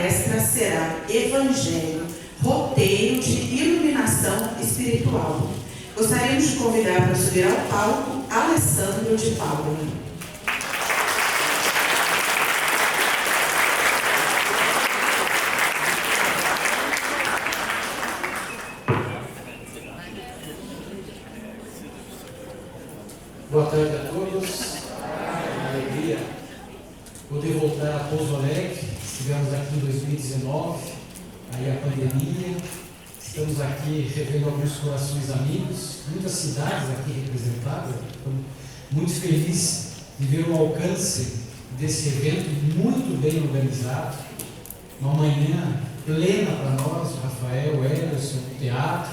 palestra será Evangelho, roteiro de iluminação espiritual. Gostaríamos de convidar para subir ao palco Alessandro de Paula. Boa tarde a todos. Alegria poder voltar a Pouso Alegre. Estivemos aqui em 2019, aí a pandemia. Estamos aqui revendo alguns corações amigos, muitas cidades aqui representadas. Estou muito feliz de ver o alcance desse evento, muito bem organizado. Uma manhã plena para nós, o Rafael, o Ederson, o teatro.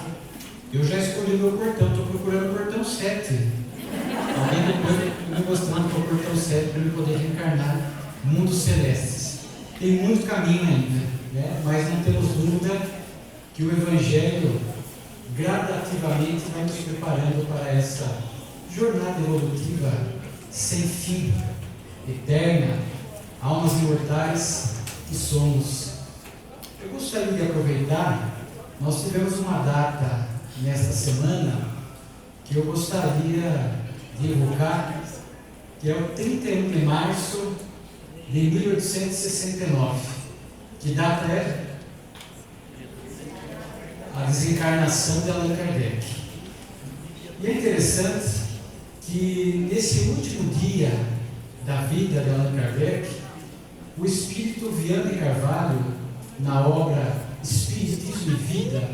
Eu já escolhi o meu portão, estou procurando o portão 7. Alguém depois me mostrando para o portão 7 para eu poder reencarnar mundos celestes. Tem muito caminho ainda, né? Mas não temos dúvida que o Evangelho gradativamente vai nos preparando para essa jornada evolutiva sem fim, eterna, almas imortais que somos. Eu gostaria de aproveitar, nós tivemos uma data nesta semana que eu gostaria de evocar, que é o 31 de março de 1869. Que data é? A desencarnação de Allan Kardec. E é interessante que nesse último dia da vida de Allan Kardec, o Espírito Viana de Carvalho, na obra Espiritismo e Vida,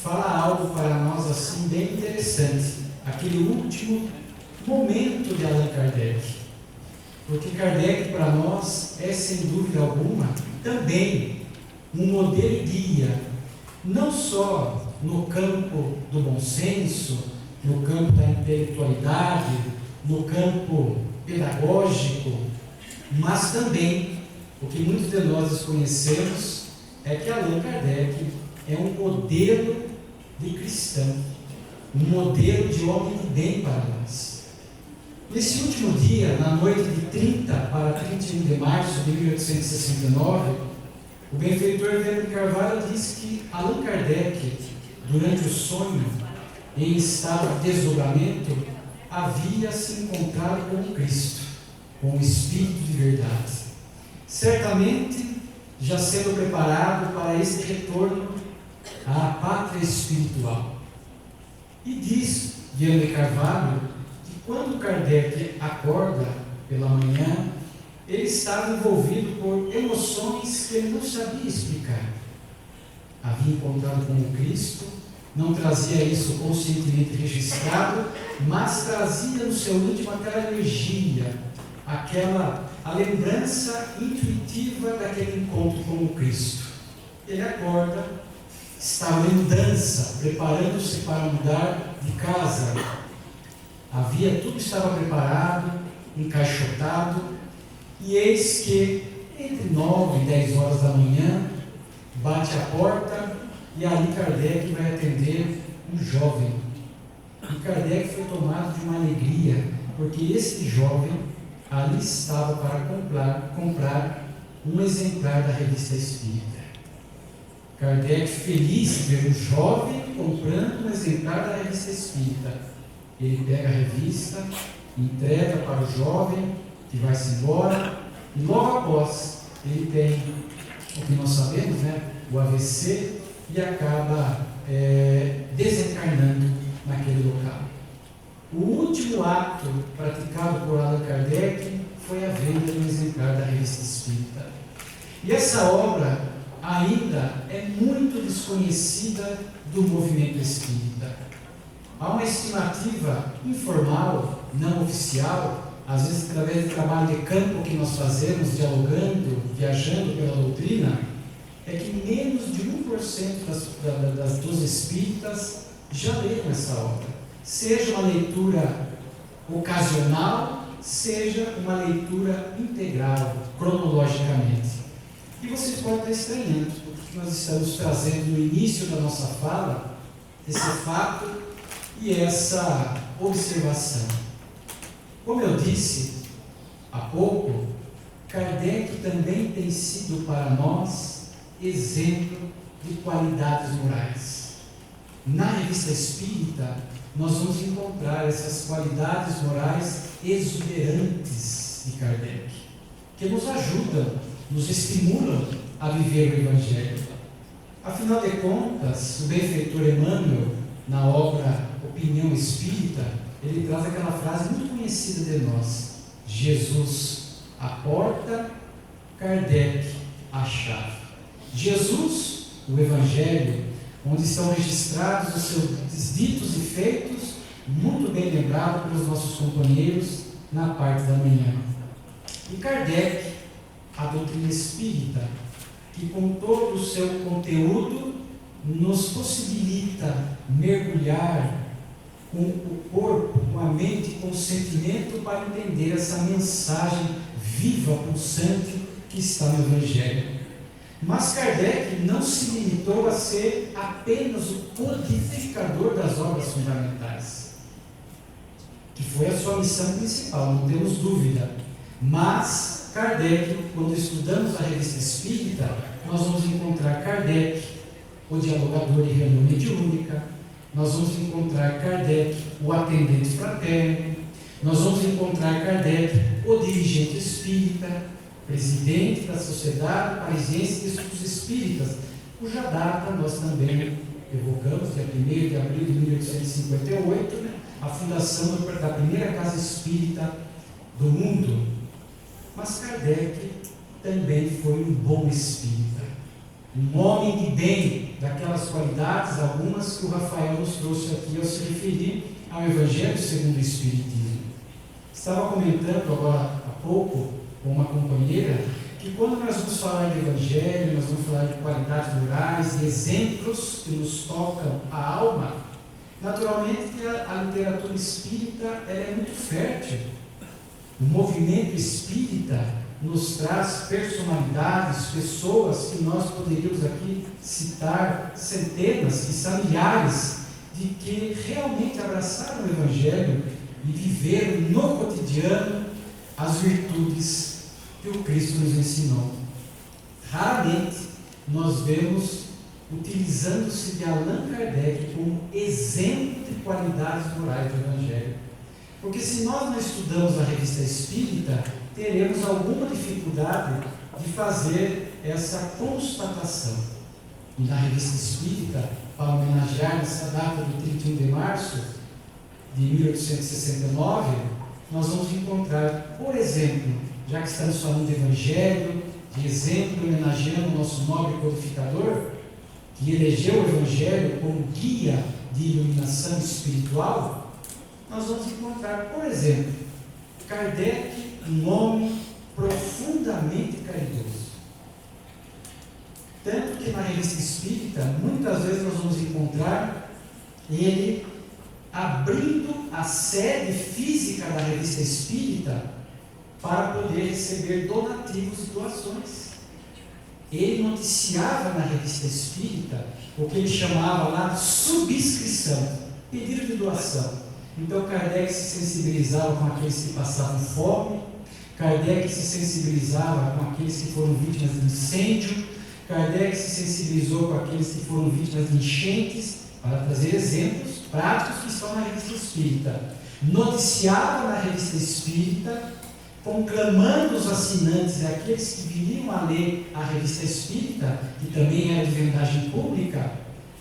fala algo para nós assim bem interessante, aquele último momento de Allan Kardec. Porque Kardec para nós é, sem dúvida alguma, também um modelo e guia, não só no campo do bom senso, no campo da intelectualidade, no campo pedagógico, mas também, o que muitos de nós desconhecemos, é que Allan Kardec é um modelo de cristão, um modelo de homem de bem para nós. Nesse último dia, na noite de 30 para 31 de março de 1869, o benfeitor Viana de Carvalho diz que Allan Kardec, durante o sonho, em estado de desdobramento, havia se encontrado com o Cristo, com o Espírito de verdade. Certamente, já sendo preparado para este retorno à pátria espiritual. E diz Viana de Carvalho que quando Kardec acorda pela manhã, ele estava envolvido por emoções que ele não sabia explicar. Havia encontrado com o Cristo, não trazia isso conscientemente registrado, mas trazia no seu íntimo aquela energia, a lembrança intuitiva daquele encontro com o Cristo. Ele acorda, estava em dança, preparando-se para mudar de casa. Tudo estava preparado, encaixotado, e eis que, entre 9 e 10 horas da manhã, bate a porta, e ali Kardec vai atender um jovem. E Kardec foi tomado de uma alegria, porque esse jovem ali estava para comprar um exemplar da Revista Espírita. Kardec, feliz de ver um jovem comprando um exemplar da Revista Espírita, ele pega a revista, entrega para o jovem, que vai-se embora, e logo após ele tem o que nós sabemos, né, o AVC, e acaba desencarnando naquele local. O último ato praticado por Allan Kardec foi a venda de um exemplar da Revista Espírita. E essa obra ainda é muito desconhecida do movimento espírita. Há uma estimativa informal, não oficial, às vezes através do trabalho de campo que nós fazemos, dialogando, viajando pela doutrina, é que menos de 1% dos espíritas já leram essa obra. Seja uma leitura ocasional, seja uma leitura integral, cronologicamente. E vocês podem estar estranhando, porque nós estamos trazendo no início da nossa fala esse fato e essa observação. Como eu disse há pouco, Kardec também tem sido para nós exemplo de qualidades morais. Na Revista Espírita, nós vamos encontrar essas qualidades morais exuberantes de Kardec, que nos ajudam, nos estimulam a viver o Evangelho. Afinal de contas, o benfeitor Emmanuel, na obra Opinião Espírita, ele traz aquela frase muito conhecida de nós: Jesus, a porta, Kardec, a chave. Jesus, o Evangelho, onde estão registrados os seus ditos e feitos, muito bem lembrado pelos nossos companheiros na parte da manhã. E Kardec, a doutrina espírita, que com todo o seu conteúdo nos possibilita mergulhar com o corpo, com a mente, com o sentimento para entender essa mensagem viva, pulsante que está no Evangelho. Mas Kardec não se limitou a ser apenas o codificador das obras fundamentais, que foi a sua missão principal, não temos dúvida. Mas Kardec, quando estudamos a Revista Espírita, nós vamos encontrar Kardec, o dialogador de reunião mediúnica, nós vamos encontrar Kardec, o atendente fraterno, nós vamos encontrar Kardec, o dirigente espírita, presidente da Sociedade Parisiense de Estudos Espíritas, cuja data nós também evocamos, dia 1º de abril de 1858, a fundação da primeira casa espírita do mundo. Mas Kardec também foi um bom espírita, um homem de bem, daquelas qualidades, algumas que o Rafael nos trouxe aqui ao se referir ao Evangelho segundo o Espiritismo. Estava comentando agora há pouco com uma companheira que quando nós vamos falar de Evangelho, nós vamos falar de qualidades morais, de exemplos que nos tocam a alma, naturalmente a literatura espírita é muito fértil. O movimento espírita nos traz personalidades, pessoas que nós poderíamos aqui citar centenas, quiçá milhares, de que realmente abraçaram o Evangelho e viveram no cotidiano as virtudes que o Cristo nos ensinou. Raramente nós vemos utilizando-se de Allan Kardec como exemplo de qualidades morais do Evangelho. Porque se nós não estudamos a Revista Espírita, teremos alguma dificuldade de fazer essa constatação. E na Revista Espírita, para homenagear essa data do 31 de março de 1869, nós vamos encontrar, por exemplo, já que estamos falando de Evangelho, de exemplo, homenageando o nosso nobre codificador, que elegeu o Evangelho como guia de iluminação espiritual, nós vamos encontrar, por exemplo, Kardec, um homem profundamente caridoso. Tanto que na Revista Espírita, muitas vezes nós vamos encontrar ele abrindo a sede física da Revista Espírita para poder receber donativos e doações. Ele noticiava na Revista Espírita o que ele chamava lá de subscrição, pedido de doação. Então Kardec se sensibilizava com aqueles que passavam fome, Kardec se sensibilizava com aqueles que foram vítimas de incêndio, Kardec se sensibilizou com aqueles que foram vítimas de enchentes, para trazer exemplos práticos que estão na Revista Espírita. Noticiava na Revista Espírita, conclamando os assinantes e aqueles que viriam a ler a Revista Espírita, que também era de vendagem pública,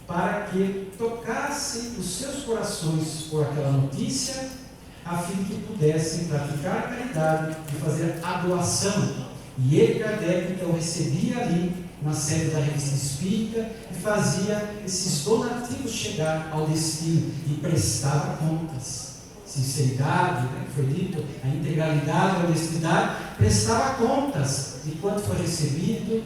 para que tocassem os seus corações por aquela notícia, a fim de que pudessem praticar a caridade e fazer a doação. E ele, Kardec, então recebia ali, na sede da Revista Espírita, e fazia esses donativos chegar ao destino e prestava contas. Sinceridade, foi dito, a integralidade, a honestidade, prestava contas de quanto foi recebido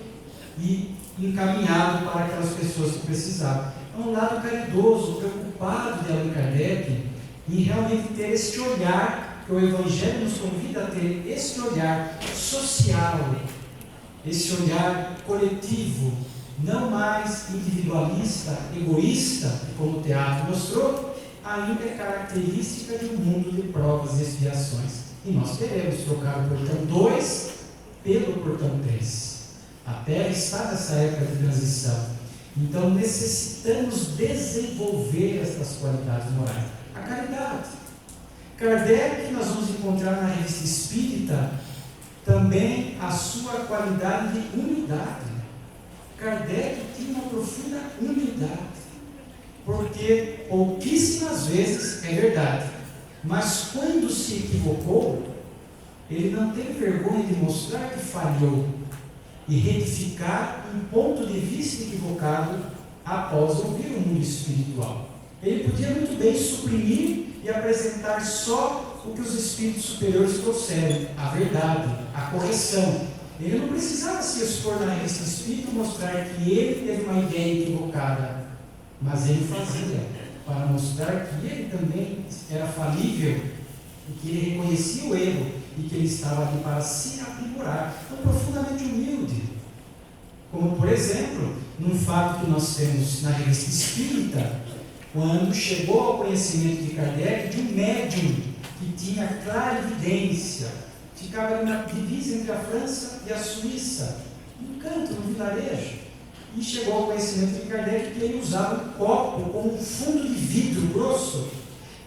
e encaminhado para aquelas pessoas que precisavam. É um lado caridoso, preocupado de Allan Kardec em realmente ter este olhar, que o Evangelho nos convida a ter, este olhar social, esse olhar coletivo, não mais individualista, egoísta, que como o teatro mostrou, ainda é característica de um mundo de provas e expiações. E nós queremos trocar o portão 2 pelo portão 3. A Terra está nessa época de transição. Então necessitamos desenvolver essas qualidades morais. A caridade. Kardec, nós vamos encontrar na Revista Espírita também a sua qualidade de humildade. Kardec tinha uma profunda humildade, porque pouquíssimas vezes, é verdade, mas quando se equivocou, ele não teve vergonha de mostrar que falhou e retificar um ponto de vista equivocado após ouvir o mundo espiritual. Ele podia muito bem suprimir e apresentar só o que os espíritos superiores trouxeram, a verdade, a correção. Ele não precisava se expor na revista espírita e mostrar que ele teve uma ideia equivocada, mas ele fazia para mostrar que ele também era falível e que ele reconhecia o erro e que ele estava ali para se aprimorar. Então, profundamente humilde. Como, por exemplo, num fato que nós temos na revista espírita, quando chegou ao conhecimento de Kardec de um médium que tinha clarividência, ficava ali na divisa entre a França e a Suíça, num canto, num vilarejo, e chegou ao conhecimento de Kardec que ele usava um copo com um fundo de vidro grosso,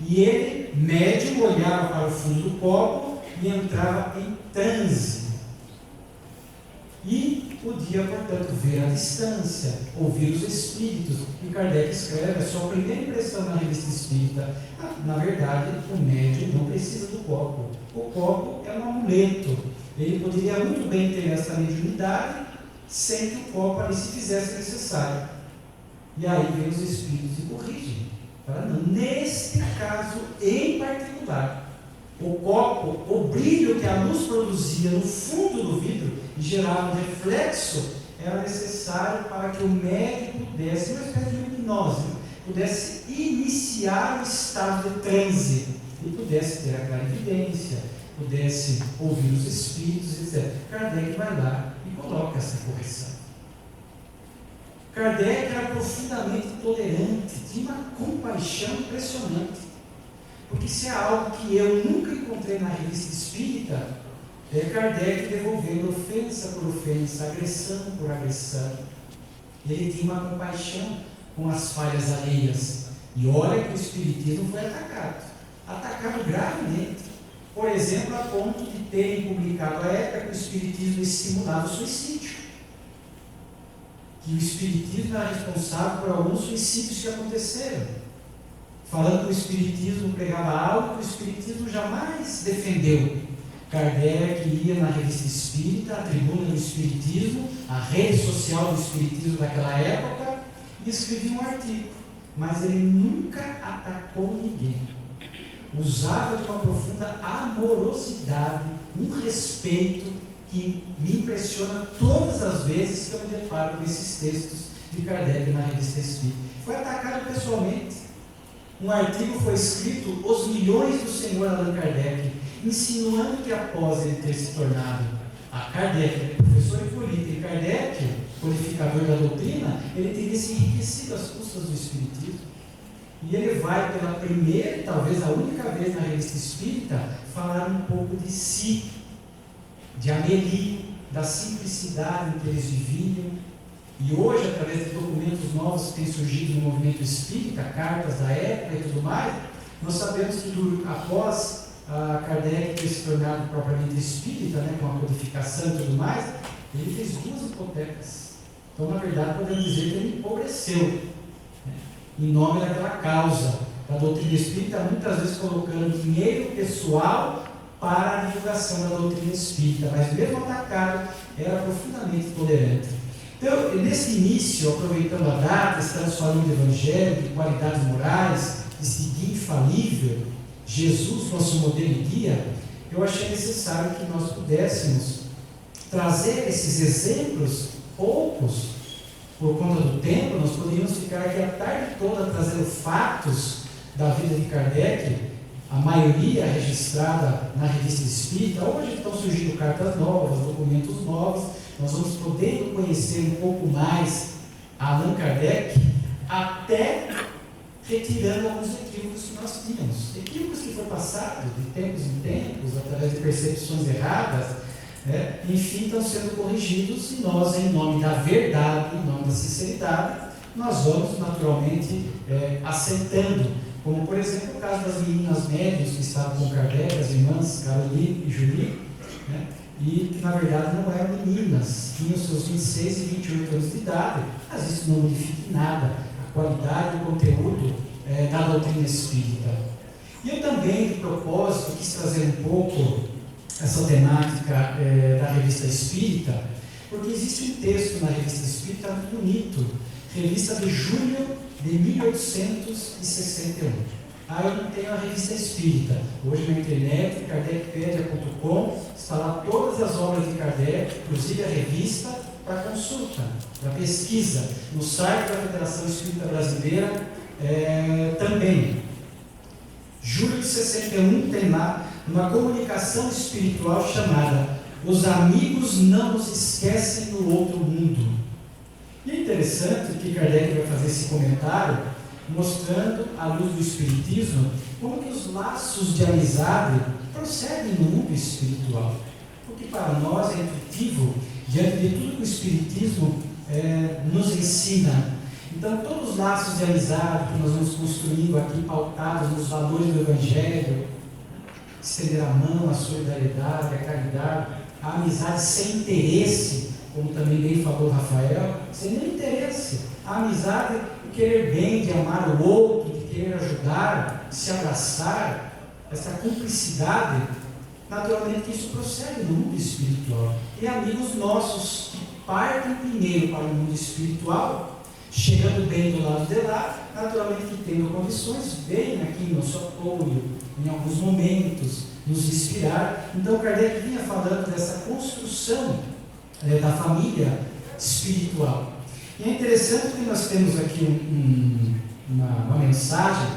e ele, médium, olhava para o fundo do copo e entrava em transe. E podia, portanto, ver a distância, ouvir os espíritos. E Kardec escreve a sua primeira impressão na revista espírita. Na verdade, o médium não precisa do copo. O copo é um amuleto. Ele poderia muito bem ter essa mediunidade sem que o copo ali se fizesse necessário. E aí vem os espíritos e corrigem. Fala, não, neste caso em particular, o copo, o brilho que a luz produzia no fundo do vidro e gerava um reflexo, era necessário para que o médium pudesse, uma espécie de hipnose, pudesse iniciar o estado de transe e pudesse ter a clarividência, pudesse ouvir os espíritos, etc. Kardec vai lá e coloca essa correção. Kardec era profundamente tolerante, tinha uma compaixão impressionante. Porque se é algo que eu nunca encontrei na revista espírita, é Kardec devolvendo ofensa por ofensa, agressão por agressão. Ele tinha uma compaixão com as falhas alheias. E olha que o espiritismo foi atacado gravemente. Por exemplo, a ponto de terem publicado à época que o espiritismo estimulava o suicídio. Que o espiritismo era responsável por alguns suicídios que aconteceram. Falando que o espiritismo pregava algo que o espiritismo jamais defendeu. Kardec ia na revista espírita, a tribuna do espiritismo, a rede social do espiritismo daquela época, e escrevia um artigo. Mas ele nunca atacou ninguém. Usava de uma profunda amorosidade, um respeito que me impressiona todas as vezes que eu me deparo com esses textos de Kardec na revista espírita. Foi atacado pessoalmente. Um artigo foi escrito, Os Milhões do Senhor Allan Kardec, insinuando que após ele ter se tornado a Kardec, professor Hipólito, e Kardec, codificador da doutrina, ele teria se enriquecido às custas do espiritismo. E ele vai pela primeira, talvez a única vez na revista espírita, falar um pouco de si, de Amélie, da simplicidade em que eles viviam. E hoje, através de documentos novos que têm surgido no movimento espírita, cartas da época e tudo mais, nós sabemos que após Kardec ter se tornado propriamente espírita, com a codificação e tudo mais, ele fez 2 hipotecas. Então, na verdade, podemos dizer que ele empobreceu, em nome daquela causa da doutrina espírita, muitas vezes colocando dinheiro pessoal para a divulgação da doutrina espírita, mas mesmo atacado, era profundamente tolerante. Então, nesse início, aproveitando a data, estamos falando do Evangelho, de qualidades morais, de seguir infalível, Jesus, nosso modelo e guia, eu achei necessário que nós pudéssemos trazer esses exemplos, poucos, por conta do tempo. Nós poderíamos ficar aqui a tarde toda trazendo fatos da vida de Kardec, a maioria registrada na revista espírita. Hoje estão surgindo cartas novas, documentos novos. Nós vamos podendo conhecer um pouco mais a Allan Kardec, até retirando alguns equívocos que nós tínhamos. Equívocos que foi passado de tempos em tempos, através de percepções erradas, enfim, estão sendo corrigidos, e nós, em nome da verdade, em nome da sinceridade, nós vamos naturalmente aceitando, como por exemplo o caso das meninas médias que estavam com Kardec, as irmãs Caroline e Julie, e que na verdade não eram meninas, tinham seus 26 e 28 anos de idade, mas isso não modifica em nada a qualidade e o conteúdo da doutrina espírita. E eu também, de propósito, quis trazer um pouco essa temática da Revista Espírita, porque existe um texto na Revista Espírita muito bonito, revista de julho de 1861. Eu não tenho a Revista Espírita. Hoje na internet, kardecpedia.com, está lá todas as obras de Kardec, inclusive a revista, para consulta, para pesquisa. No site da Federação Espírita Brasileira também. Julho de 61 tem lá uma comunicação espiritual chamada Os Amigos Não Nos Esquecem no Outro Mundo. E é interessante que Kardec vai fazer esse comentário mostrando, à luz do Espiritismo, como que os laços de amizade procedem no mundo espiritual. Porque para nós é intuitivo, diante de tudo que o Espiritismo nos ensina. Então, todos os laços de amizade que nós vamos construindo aqui, pautados nos valores do Evangelho, estender a mão, a solidariedade, a caridade, a amizade sem interesse, como também bem falou Rafael, sem nenhum interesse. A amizade de querer bem, de amar o outro, de querer ajudar, de se abraçar, essa cumplicidade, naturalmente isso procede no mundo espiritual. E amigos nossos que partem primeiro para o mundo espiritual, chegando bem do lado de lá, naturalmente que tendo condições, vem aqui no nosso apoio, em alguns momentos, nos inspirar. Então Kardec vinha falando dessa construção da família espiritual. E é interessante que nós temos aqui uma mensagem.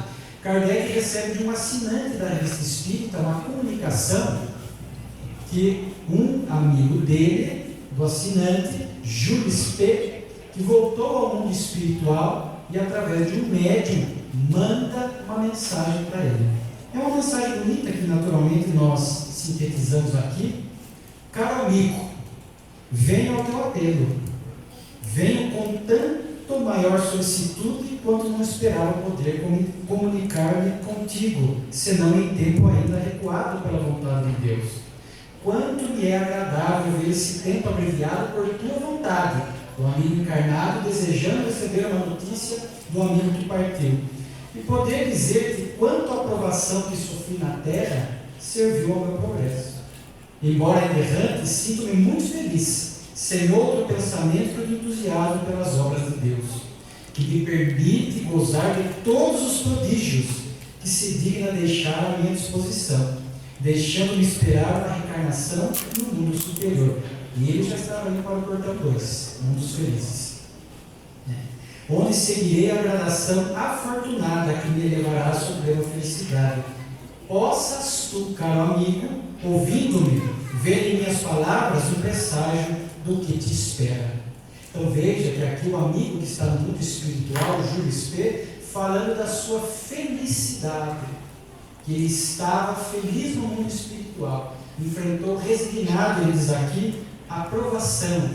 Kardec recebe de um assinante da Revista Espírita uma comunicação que um amigo dele, do assinante, Jules P., que voltou ao mundo espiritual e através de um médium manda uma mensagem para ele. É uma mensagem bonita que naturalmente nós sintetizamos aqui. Caro amigo, venho ao teu apelo, venho com tanto maior solicitude quanto não esperava poder comunicar-me contigo, senão em tempo ainda recuado pela vontade de Deus. Quanto me é agradável ver esse tempo abreviado por tua vontade, o amigo encarnado desejando receber uma notícia do amigo que partiu, e poder dizer-te quanto a provação que sofri na terra serviu ao meu progresso. Embora errante, sinto-me muito feliz, sem outro pensamento que o de entusiasmo pelas obras de Deus, que me permite gozar de todos os prodígios que se digna deixar à minha disposição, deixando-me esperar uma reencarnação no mundo superior. E ele já estava indo para o portão 2, um dos felizes, onde seguirei a gradação afortunada que me levará à suprema felicidade. Possas tu, caro amigo, ouvindo-me, ver em minhas palavras um presságio do que te espera. Então veja que aqui o amigo que está no mundo espiritual, Jules P., falando da sua felicidade, que ele estava feliz no mundo espiritual, enfrentou resignado, ele diz aqui, a provação.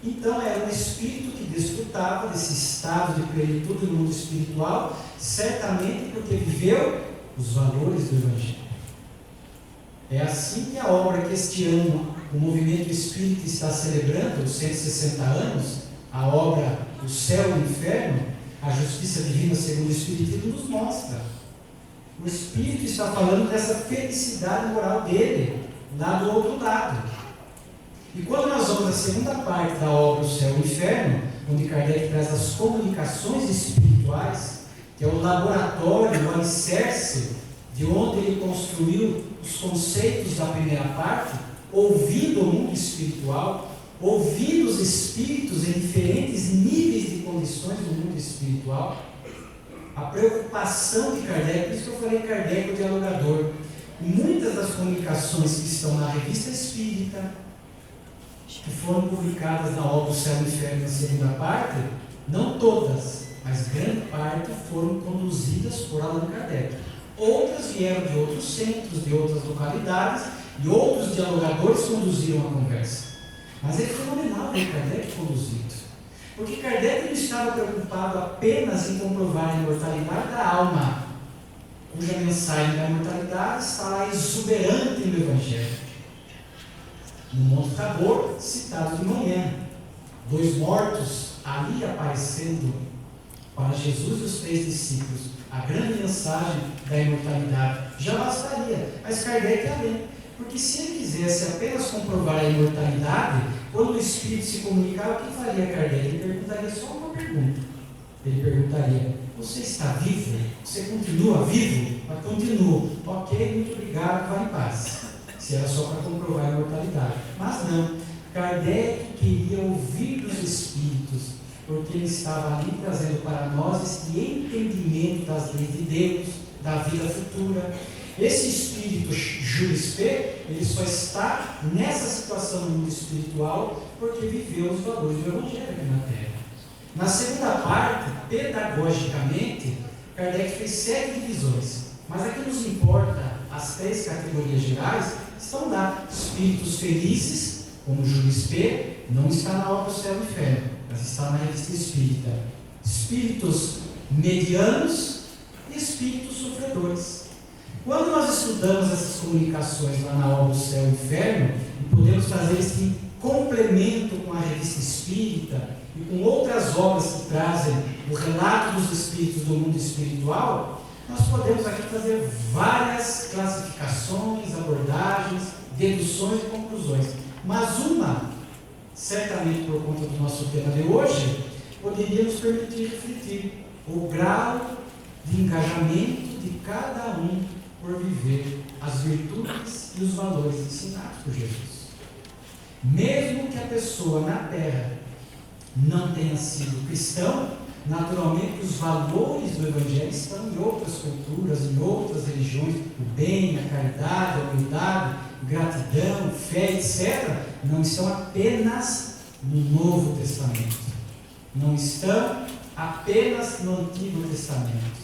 Então era um espírito que desfrutava desse estado de plenitude no mundo espiritual, certamente porque viveu os valores do Evangelho. É assim que a obra que este ano o movimento espírita está celebrando, os 160 anos, a obra O Céu e o Inferno, a Justiça Divina segundo o Espiritismo, nos mostra. O Espírito está falando dessa felicidade moral dele, lá do outro lado. E quando nós vamos à segunda parte da obra O Céu e o Inferno, onde Kardec traz as comunicações espirituais, que é o laboratório, o alicerce, de onde ele construiu os conceitos da primeira parte, ouvindo o mundo espiritual, ouvindo os espíritos em diferentes níveis de condições do mundo espiritual, a preocupação de Kardec, por isso que eu falei Kardec, o dialogador. Muitas das comunicações que estão na Revista Espírita, que foram publicadas na obra O Céu e o Inferno, na segunda parte, não todas, mas grande parte foram conduzidas por Allan Kardec. Outras vieram de outros centros, de outras localidades, e outros dialogadores conduziram a conversa. Mas é fenomenal ver Kardec conduzido. Porque Kardec não estava preocupado apenas em comprovar a imortalidade da alma, cuja mensagem da imortalidade está lá exuberante no Evangelho. No Monte Tabor, citado de manhã, 2 mortos ali aparecendo para Jesus e os 3 discípulos. A grande mensagem da imortalidade já bastaria, mas Kardec além. Porque se ele quisesse apenas comprovar a imortalidade, quando o Espírito se comunicava, o que faria Kardec? Ele perguntaria só uma pergunta. Ele perguntaria: você está vivo? Você continua vivo? Mas continuo. Ok, muito obrigado, vá em paz. Se era só para comprovar a imortalidade. Mas não. Kardec queria ouvir dos Espíritos, porque ele estava ali trazendo para nós esse entendimento das leis de Deus, da vida futura. Esse espírito Jules P., ele só está nessa situação no mundo espiritual porque viveu os valores do Evangelho aqui na Terra. Na segunda parte, pedagogicamente, Kardec fez 7 divisões, mas aqui nos importa as 3 categorias gerais. Estão lá: espíritos felizes, como Jules P., não está na obra do Céu e Inferno, mas está na Revista Espírita. Espíritos medianos e espíritos sofredores. Quando nós estudamos essas comunicações lá na obra do Céu e Inferno, e podemos fazer esse complemento com a Revista Espírita e com outras obras que trazem o relato dos espíritos do mundo espiritual, nós podemos aqui fazer várias classificações, abordagens, deduções e conclusões. Mas uma, certamente por conta do nosso tema de hoje, poderia nos permitir refletir o grau de engajamento de cada um por viver as virtudes e os valores ensinados por Jesus. Mesmo que a pessoa na Terra não tenha sido cristão, naturalmente os valores do Evangelho estão em outras culturas, em outras religiões. O bem, a caridade, a humildade, gratidão, fé, etc., não estão apenas no Novo Testamento, não estão apenas no Antigo Testamento,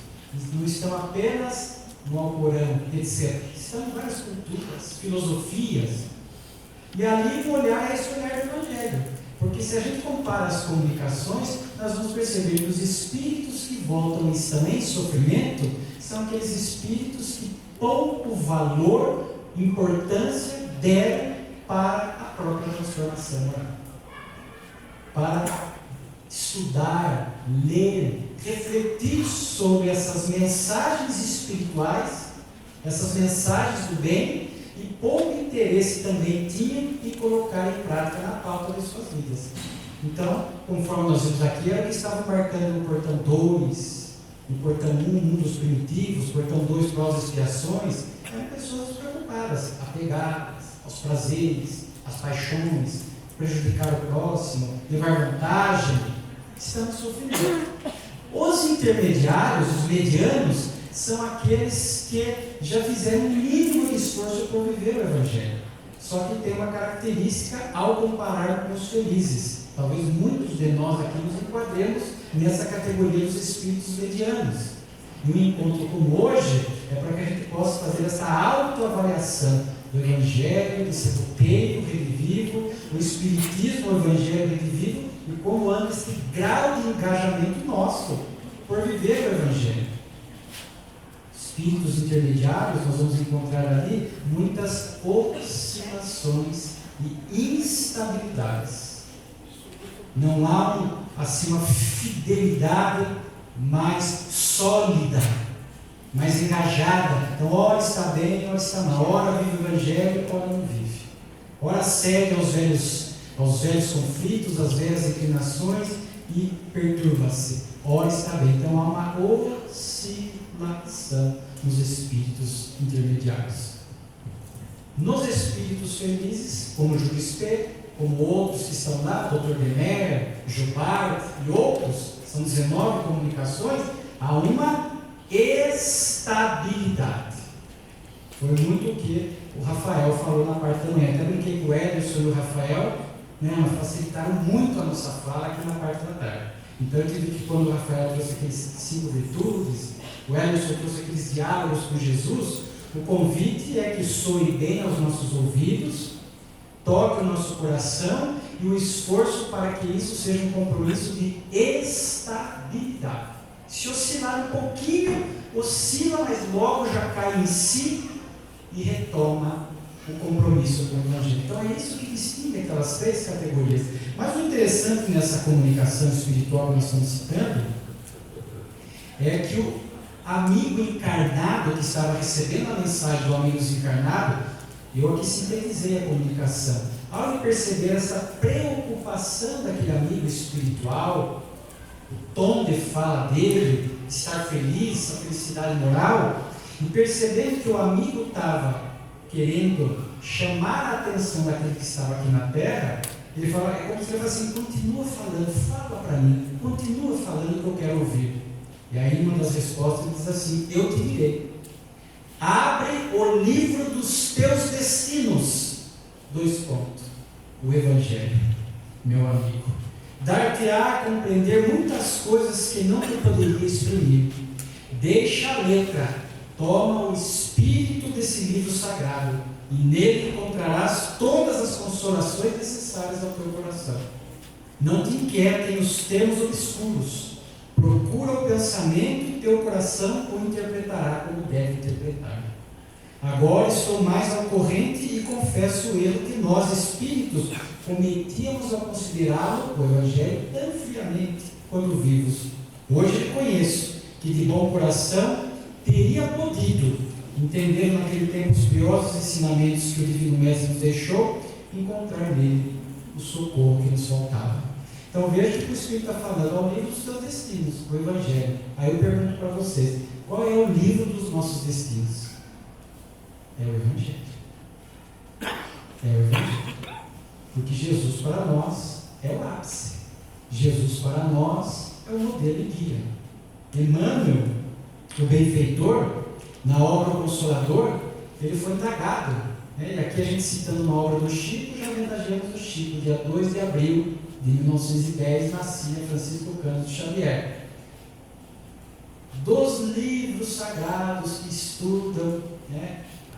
não estão apenas no Alcorão, etc. Estão em várias culturas, filosofias. E ali o olhar é esse olhar do Evangelho. Porque se a gente compara as comunicações, nós vamos perceber que os espíritos que voltam e estão em sofrimento são aqueles espíritos que pouco valor, importância deram para a própria transformação moral. Para estudar, ler, refletir sobre essas mensagens espirituais, essas mensagens do bem, e pouco interesse também tinham em colocar em prática na pauta das suas vidas. Então, conforme nós vimos aqui, era o que estava marcando o portão 2, o portão 1, mundos primitivos, o portão 2, provas e expiações, eram pessoas preocupadas, apegadas aos prazeres, às paixões, prejudicar o próximo, levar vantagem, estão sofrendo. Os intermediários, os medianos, são aqueles que já fizeram um mínimo de esforço por viver o Evangelho. Só que tem uma característica ao comparar com os felizes. Talvez muitos de nós aqui nos enquadremos nessa categoria dos espíritos medianos. E um encontro como hoje é para que a gente possa fazer essa autoavaliação do Evangelho, desse roteiro redivivo, o Espiritismo, o Evangelho redivivo, e como anda esse grau de engajamento nosso por viver o Evangelho. Espíritos intermediários, nós vamos encontrar ali muitas oscilações e instabilidades. Não há uma fidelidade mais sólida, mais engajada. Então, ora está bem, ora está mal. Ora vive o Evangelho, ora não vive. Ora segue aos velhos conflitos, às velhas inclinações e perturba-se. Ora está bem. Então, há uma oscilação nos espíritos intermediários. Nos espíritos felizes, como Jules P., como outros que estão lá, Dr. Demer, Jobard e outros, são 19 comunicações, há uma estabilidade. Foi muito o que o Rafael falou na parte da manhã. Até brinquei com o Ederson e o Rafael, facilitaram muito a nossa fala aqui na parte da tarde. Então eu tive que, quando o Rafael trouxe aqueles 5 virtudes, o Ederson trouxe aqueles diálogos com Jesus, O convite é que soe bem aos nossos ouvidos, toque o nosso coração e o esforço para que isso seja um compromisso de estabilidade. Se oscilar um pouquinho, oscila, mas logo já cai em si e retoma o compromisso com o Evangelho. Então é isso que distingue aquelas três categorias. Mas o interessante nessa comunicação espiritual que nós estamos citando é que o amigo encarnado que estava recebendo a mensagem do amigo desencarnado, eu aqui sintetizei a comunicação. Ao perceber essa preocupação daquele amigo espiritual, o tom de fala dele, estar feliz, a felicidade moral, e percebendo que o amigo estava querendo chamar a atenção daquele que estava aqui na Terra, ele fala, é como se ele falasse assim, continua falando, fala para mim, continua falando que eu quero ouvir. E aí uma das respostas diz assim, eu te direi, abre o livro dos teus destinos, o Evangelho, meu amigo, dar-te-á a compreender muitas coisas que não te poderia exprimir, deixa a letra, toma o espírito desse livro sagrado, e nele encontrarás todas as consolações necessárias ao teu coração. Não te inquietem os termos obscuros, procura o pensamento e teu coração o interpretará como deve interpretar. Agora estou mais ao corrente e confesso o erro que nós, espíritos, cometíamos ao considerá-lo, o Evangelho, tão friamente quando vivos. Hoje reconheço que de bom coração teria podido, entendendo naquele tempo os piosos ensinamentos que o Divino Mestre nos deixou, encontrar nele o socorro que nos faltava. Então veja que o Espírito está falando ao livro dos seus destinos, o Evangelho. Aí eu pergunto para vocês, qual é o livro dos nossos destinos? É o Evangelho. É o Evangelho. Porque Jesus para nós é o ápice. Jesus para nós é o modelo e guia. Emmanuel, o benfeitor, na obra O Consolador, ele foi indagado. E aqui a gente citando uma obra do Chico, já homenageamos o Chico, dia 2 de abril de 1910, nascia Francisco Cândido Xavier. Dos livros sagrados que estudam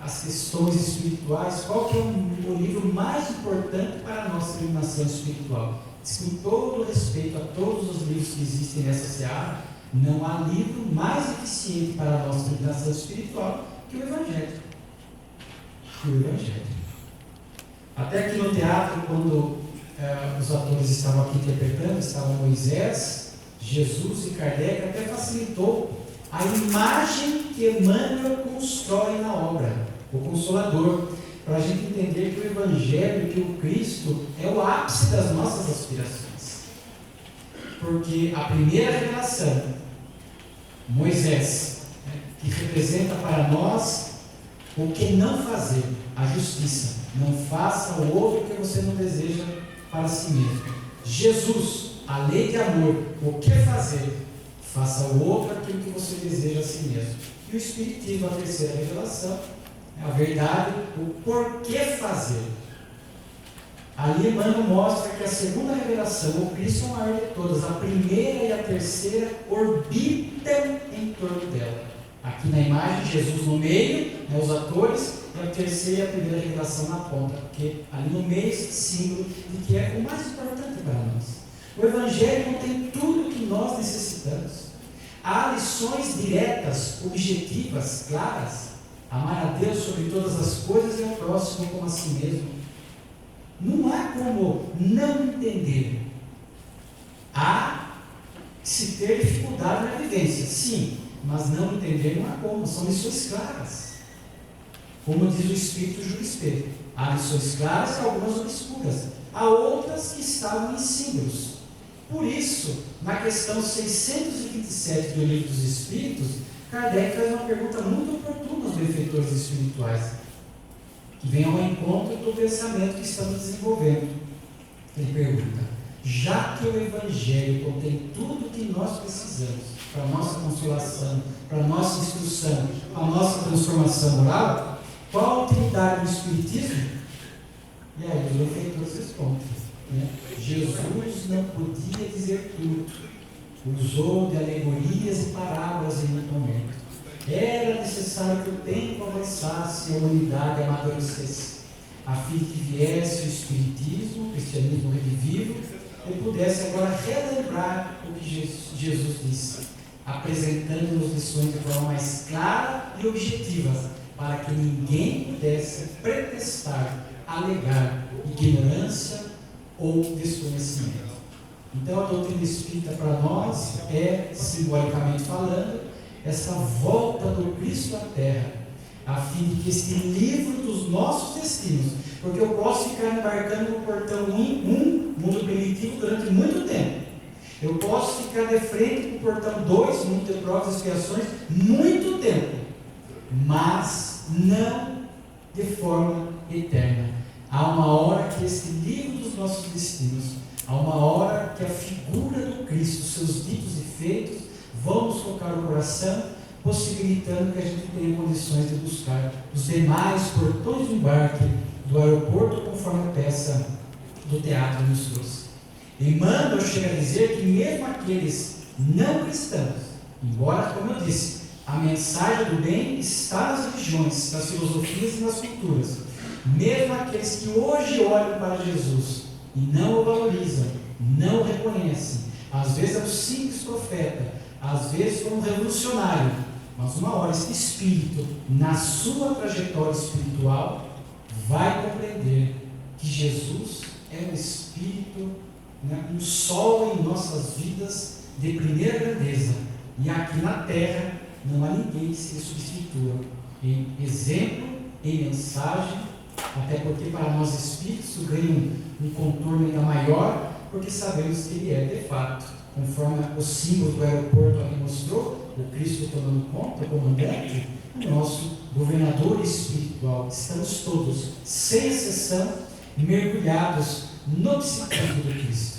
as questões espirituais, qual que é o livro mais importante para a nossa iluminação espiritual? Com todo respeito a todos os livros que existem nessa seara, não há livro mais eficiente para a nossa iluminação espiritual que o Evangelho. Até aqui no teatro, quando os atores estavam aqui interpretando, estavam Moisés, Jesus e Kardec, até facilitou a imagem que Emmanuel constrói na obra, o Consolador, para a gente entender que o Evangelho, que o Cristo, é o ápice das nossas aspirações. Porque a primeira revelação, Moisés, que representa para nós o que não fazer, a justiça. Não faça o outro que você não deseja para si mesmo. Jesus, a lei de amor, o que fazer? Faça o outro aquilo que você deseja a si mesmo. E o Espiritismo, a terceira revelação, a verdade, o porquê fazer. Ali Emmanuel mostra que a segunda revelação, o Cristo é o maior de todas, a primeira e a terceira orbitam em torno dela. Aqui na imagem, Jesus no meio, os atores, e a terceira e a primeira revelação na ponta, porque ali no meio esse símbolo de que é o mais importante para nós. O Evangelho contém tudo o que nós necessitamos. Há lições diretas, objetivas, claras. Amar a Deus sobre todas as coisas e ao próximo como a si mesmo. Não há como não entender. Há que se ter dificuldade na vivência, sim, mas não entender não há como, são lições claras. Como diz o Espírito Juiz Pedro, há lições claras e algumas obscuras, há outras que estavam em símbolos. Por isso, na questão 627 do Livro dos Espíritos, Kardec faz uma pergunta muito oportuna aos benfeitores espirituais, que vem ao encontro do pensamento que estamos desenvolvendo. Ele pergunta, já que o Evangelho contém tudo o que nós precisamos para a nossa consolação, para a nossa instrução, para a nossa transformação moral, qual a utilidade do Espiritismo? E aí os benfeitores respondem, Jesus não podia dizer tudo, usou de alegorias e parábolas em um momento. Era necessário que o tempo avançasse e a humanidade amadurecesse, a fim de que viesse o Espiritismo, o cristianismo revivido, e pudesse agora relembrar o que Jesus disse, apresentando-nos lições de forma mais clara e objetiva, para que ninguém pudesse pretextar, alegar ignorância ou desconhecimento. Então, a doutrina espírita para nós é, simbolicamente falando, essa volta do Cristo à Terra, a fim de que este livro dos nossos destinos, porque eu posso ficar embarcando no portão 1, mundo primitivo, durante muito tempo. Eu posso ficar de frente com o portão 2, mundo de provas e expiações, muito tempo, mas não de forma eterna. Há uma hora que este livro dos nossos destinos, há uma hora que a figura do Cristo, seus ditos e feitos, vão nos tocar o coração, possibilitando que a gente tenha condições de buscar os demais portões do embarque do aeroporto, conforme a peça do teatro nos trouxe. Emmanuel chega a dizer que mesmo aqueles não cristãos, embora, como eu disse, a mensagem do bem está nas religiões, nas filosofias e nas culturas, mesmo aqueles que hoje olham para Jesus e não o valorizam, não o reconhecem, às vezes é um simples profeta, às vezes como um revolucionário, mas uma hora esse espírito, na sua trajetória espiritual, vai compreender que Jesus é um espírito, um sol em nossas vidas de primeira grandeza, e aqui na terra não há ninguém que se substitua em exemplo, em mensagem, até porque para nós espíritos isso ganha um contorno ainda maior, porque sabemos que ele é de fato, conforme o símbolo do aeroporto aqui mostrou, o Cristo tomando conta, o comandante, o nosso governador espiritual. Estamos todos, sem exceção, mergulhados no discípulo do Cristo.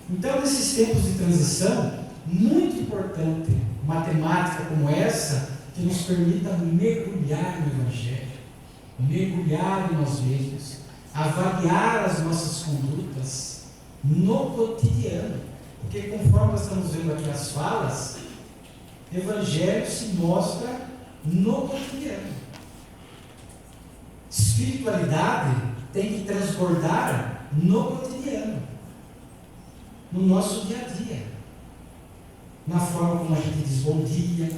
Então, nesses tempos de transição, muito importante uma temática como essa, que nos permita mergulhar no Evangelho, mergulhar em nós mesmos, avaliar as nossas condutas no cotidiano, porque conforme nós estamos vendo aqui as falas, o Evangelho se mostra no cotidiano. Espiritualidade tem que transbordar no cotidiano, no nosso dia a dia, na forma como a gente diz bom dia,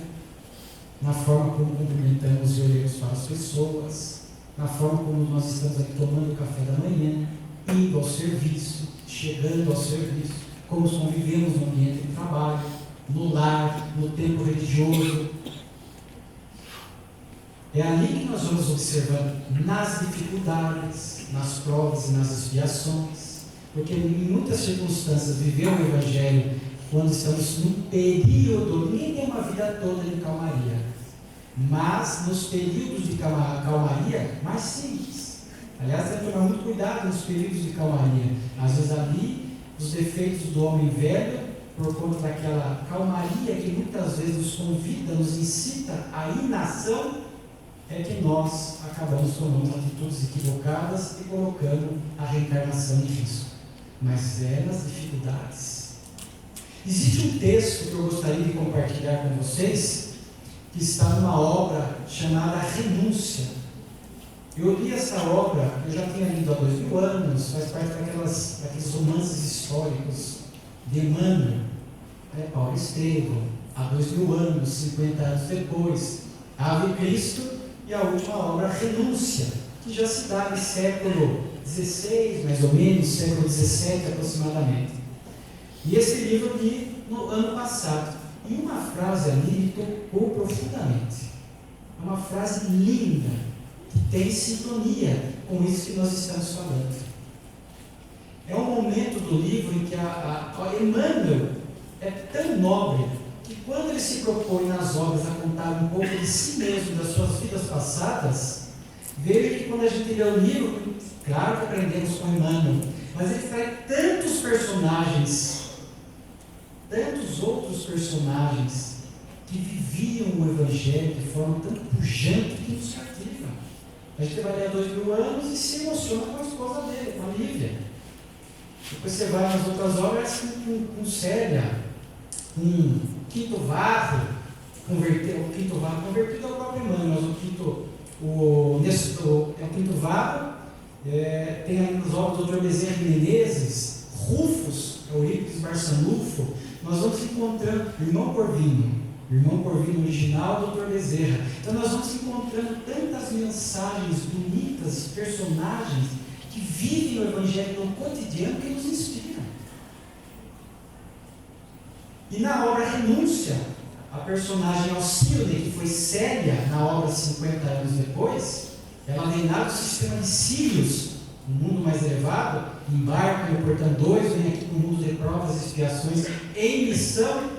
na forma como cumprimentamos e olhamos para as pessoas, na forma como nós estamos aqui tomando o café da manhã, indo ao serviço, chegando ao serviço, como convivemos no ambiente de trabalho, no lar, no tempo religioso. É ali que nós vamos observando nas dificuldades, nas provas e nas expiações, porque em muitas circunstâncias viver o Evangelho quando estamos num período, nem é uma vida toda de calmaria, mas nos períodos de calmaria mais simples. Aliás, tem que tomar muito cuidado nos períodos de calmaria. Às vezes ali, os defeitos do homem velho, por conta daquela calmaria que muitas vezes nos convida, nos incita à inação, é que nós acabamos tomando atitudes equivocadas e colocando a reencarnação em risco. Mas é nas dificuldades. Existe um texto que eu gostaria de compartilhar com vocês, que está numa obra chamada Renúncia. Eu li essa obra, eu já tinha lido há 2000 anos, faz parte daqueles romances históricos de Emmanuel, Paulo Estevam, há 2000 anos, 50 anos depois, Ave Cristo, e a última obra, Renúncia, que já se dá no século XVI, mais ou menos, século XVII aproximadamente. E esse livro eu li no ano passado, e uma frase ali me tocou profundamente. É uma frase linda, que tem sintonia com isso que nós estamos falando. É um momento do livro em que Emmanuel é tão nobre que quando ele se propõe nas obras a contar um pouco de si mesmo, das suas vidas passadas, veja que quando a gente lê o livro, claro que aprendemos com Emmanuel, mas ele traz tantos personagens, tantos outros personagens que viviam o Evangelho de forma tão pujante que nos cativa. A gente vai ler há 2000 anos e se emociona com a esposa dele, com a Lívia. Depois você vai nas outras obras com Célia, com Quinto Varro, converteu, o quinto vago convertido é o próprio Emmanuel, mas o quinto vago tem ali nos olhos do Dr. Bezerra de Menezes, Rufus, Eurípides Barçanufo. Nós vamos encontrando irmão Corvino original, Dr. Bezerra. Então nós vamos encontrando tantas mensagens bonitas, personagens que vivem o Evangelho no cotidiano que nos inspiram. E na obra Renúncia, a personagem Alcíone, que foi Célia na obra 50 anos depois, ela vem lá do sistema de Sírios, um mundo mais elevado, embarca no Portão 2, vem aqui para o mundo de provas e expiações em missão.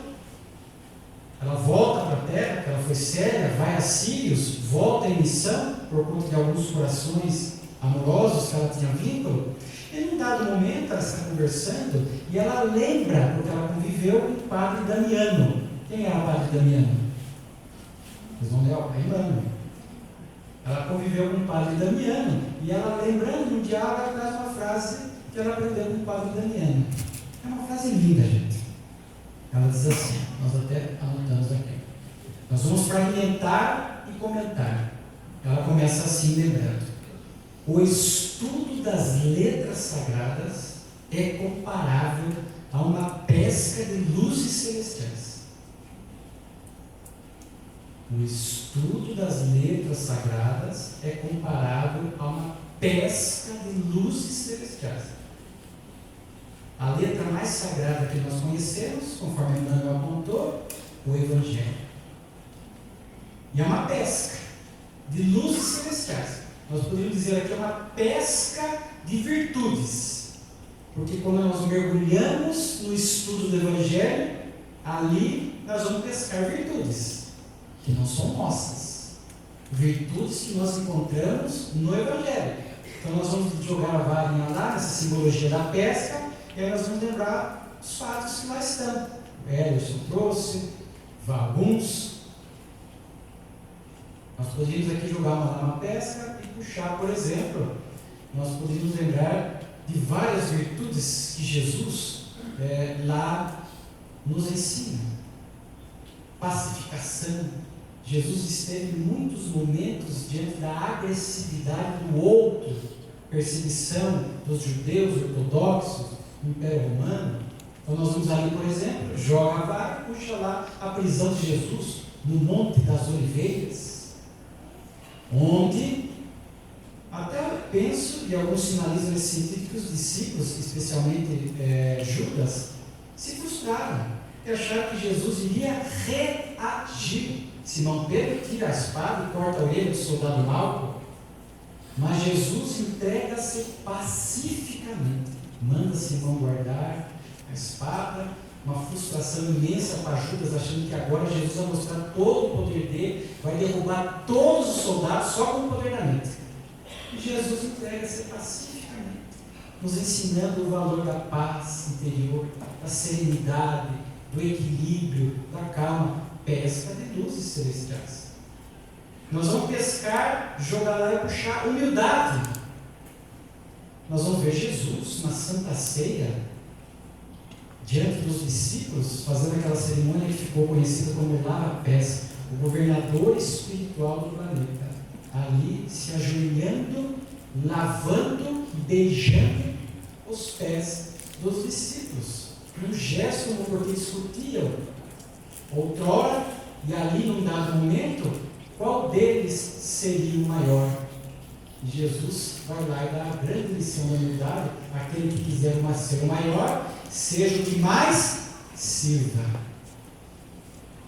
Ela volta para a terra, que ela foi Célia, vai a Sírios, volta em missão, por conta de alguns corações amorosos que ela tinha vínculo. E num dado momento ela está conversando e ela lembra, porque ela conviveu com o padre Damiano. Quem era o padre Damiano? Vocês vão ler, é Emmanuel. Ela conviveu com o padre Damiano e ela, lembrando no diálogo, ela traz uma frase que ela aprendeu com o padre Damiano. É uma frase linda, gente. Ela diz assim, nós até anotamos aqui. Nós vamos fragmentar e comentar. Ela começa assim, lembrando. O estudo das letras sagradas é comparável a uma pesca de luzes celestiais. O estudo das letras sagradas é comparável a uma pesca de luzes celestiais. A letra mais sagrada que nós conhecemos, conforme Emmanuel apontou, o Evangelho. E é uma pesca de luzes celestiais. Nós poderíamos dizer aqui uma pesca de virtudes. Porque quando nós mergulhamos no estudo do Evangelho, ali nós vamos pescar virtudes, que não são nossas. Virtudes que nós encontramos no Evangelho. Então nós vamos jogar a varinha lá, nessa simbologia da pesca, e aí nós vamos lembrar os fatos que lá estão. O Elson trouxe, alguns. Nós poderíamos aqui jogar uma pesca e puxar, por exemplo, nós poderíamos lembrar de várias virtudes que Jesus lá nos ensina. Pacificação. Jesus esteve em muitos momentos diante da agressividade do outro, perseguição dos judeus ortodoxos, do Império Romano. Então nós vamos ali, por exemplo, joga a vara e puxa lá a prisão de Jesus no Monte das Oliveiras, onde até eu penso, e alguns sinalizam nesse sentido, que os discípulos, especialmente Judas, se frustraram e acharam que Jesus iria reagir. Simão Pedro tira a espada e corta a orelha do soldado Malco, mas Jesus entrega-se pacificamente, manda Simão guardar a espada. Uma frustração imensa para Judas, achando que agora Jesus vai mostrar todo o poder dele, vai derrubar todos os soldados só com o poder da mente. E Jesus entrega-se pacificamente, nos ensinando o valor da paz interior, da serenidade, do equilíbrio, da calma, pesca de luzes celestiais. Nós vamos pescar, jogar lá e puxar humildade. Nós vamos ver Jesus na Santa Ceia, diante dos discípulos, fazendo aquela cerimônia que ficou conhecida como lava-pés, o governador espiritual do planeta, ali se ajoelhando, lavando, beijando os pés dos discípulos, um gesto porque discutiam outrora, e ali num dado momento, qual deles seria o maior? E Jesus vai lá e dá a grande lição da humildade: aquele que quiser ser o maior, seja o que mais sirva.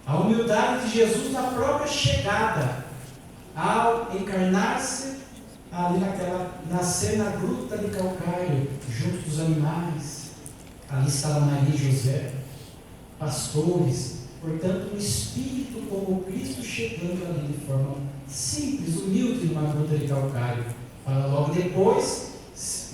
A humildade de Jesus na própria chegada, ao encarnar-se ali nascer na gruta de Calcário, junto dos animais. Ali estava Maria e José, pastores, portanto, um espírito como Cristo chegando ali de forma simples, humilde, numa gruta de Calcário, para logo depois,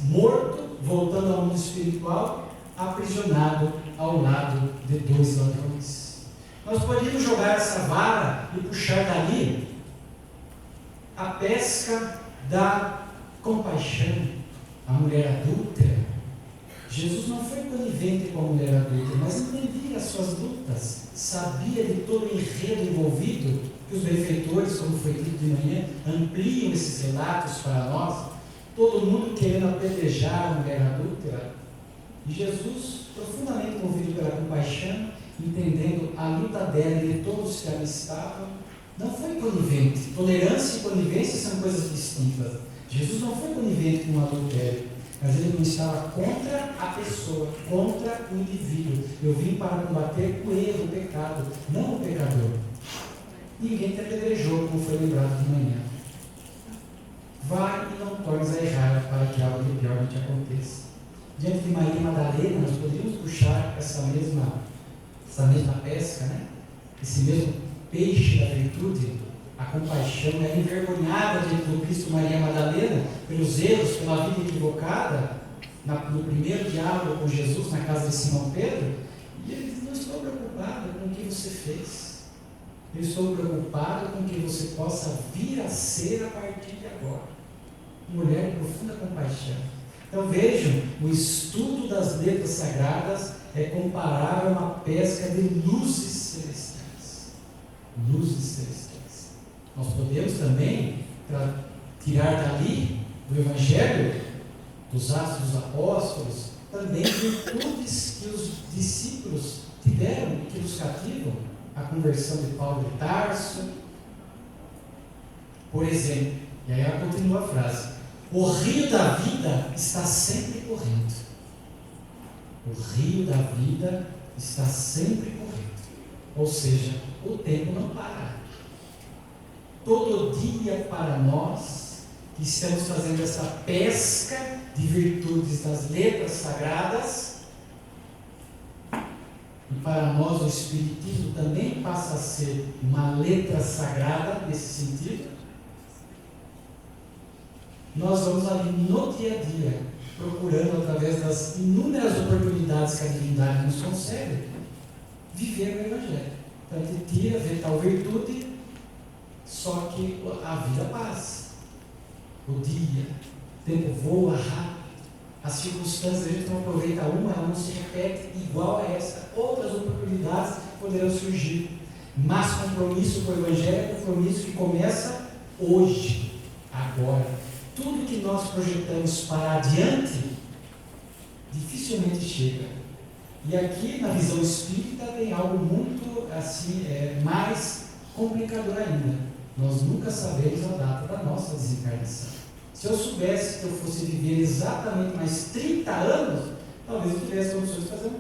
morto, voltando ao mundo espiritual, aprisionado ao lado de 2 ladrões. Nós poderíamos jogar essa vara e puxar dali a pesca da compaixão. A mulher adúltera, Jesus não foi conivente com a mulher adulta, mas entendia as suas lutas, sabia de todo o enredo envolvido, que os benfeitores, como foi dito de manhã, ampliam esses relatos para nós, todo mundo querendo apedrejar a mulher adúltera. E Jesus, profundamente movido pela compaixão, entendendo a luta dela e de todos que ali estavam, não foi conivente. Tolerância e conivência são coisas distintas. Jesus não foi conivente com o adultério, mas ele não estava contra a pessoa, contra o indivíduo. Eu vim para combater o erro, o pecado, não o pecador. Ninguém te apedrejou, como foi lembrado de manhã. Vai e não tornes a errar, para que algo de pior não te aconteça. Diante de Maria Madalena, nós poderíamos puxar essa mesma pesca, né? Esse mesmo peixe da virtude, a compaixão. É envergonhada diante do Cristo Maria Madalena pelos erros, pela vida equivocada, no primeiro diálogo com Jesus na casa de Simão Pedro, e ele diz: não estou preocupado com o que você fez, eu estou preocupado com o que você possa vir a ser a partir de agora. Mulher de profunda compaixão. Então vejam, o estudo das letras sagradas é comparável a uma pesca de luzes celestiais. Luzes celestiais. Nós podemos também tirar dali, do Evangelho, dos Atos dos Apóstolos, também virtudes que os discípulos tiveram e que nos cativam. A conversão de Paulo de Tarso, por exemplo. E aí ela continua a frase: o rio da vida está sempre correndo. O rio da vida está sempre correndo. Ou seja, o tempo não para. Todo dia para nós, que estamos fazendo essa pesca de virtudes das letras sagradas, e para nós o Espiritismo também passa a ser uma letra sagrada nesse sentido, nós vamos ali no dia a dia, procurando através das inúmeras oportunidades que a divindade nos concede, viver o Evangelho. Então a gente tira, vê tal virtude, só que a vida passa. O dia, o tempo voa rápido. As circunstâncias, a gente não aproveita uma, ela não se repete igual a essa. Outras oportunidades poderão surgir. Mas compromisso com o Evangelho é um compromisso que começa hoje, agora. Tudo que nós projetamos para adiante, dificilmente chega. E aqui, na visão espírita, tem algo muito assim, mais complicador ainda. Nós nunca sabemos a data da nossa desencarnação. Se eu soubesse que eu fosse viver exatamente mais 30 anos, talvez eu tivesse condições de fazer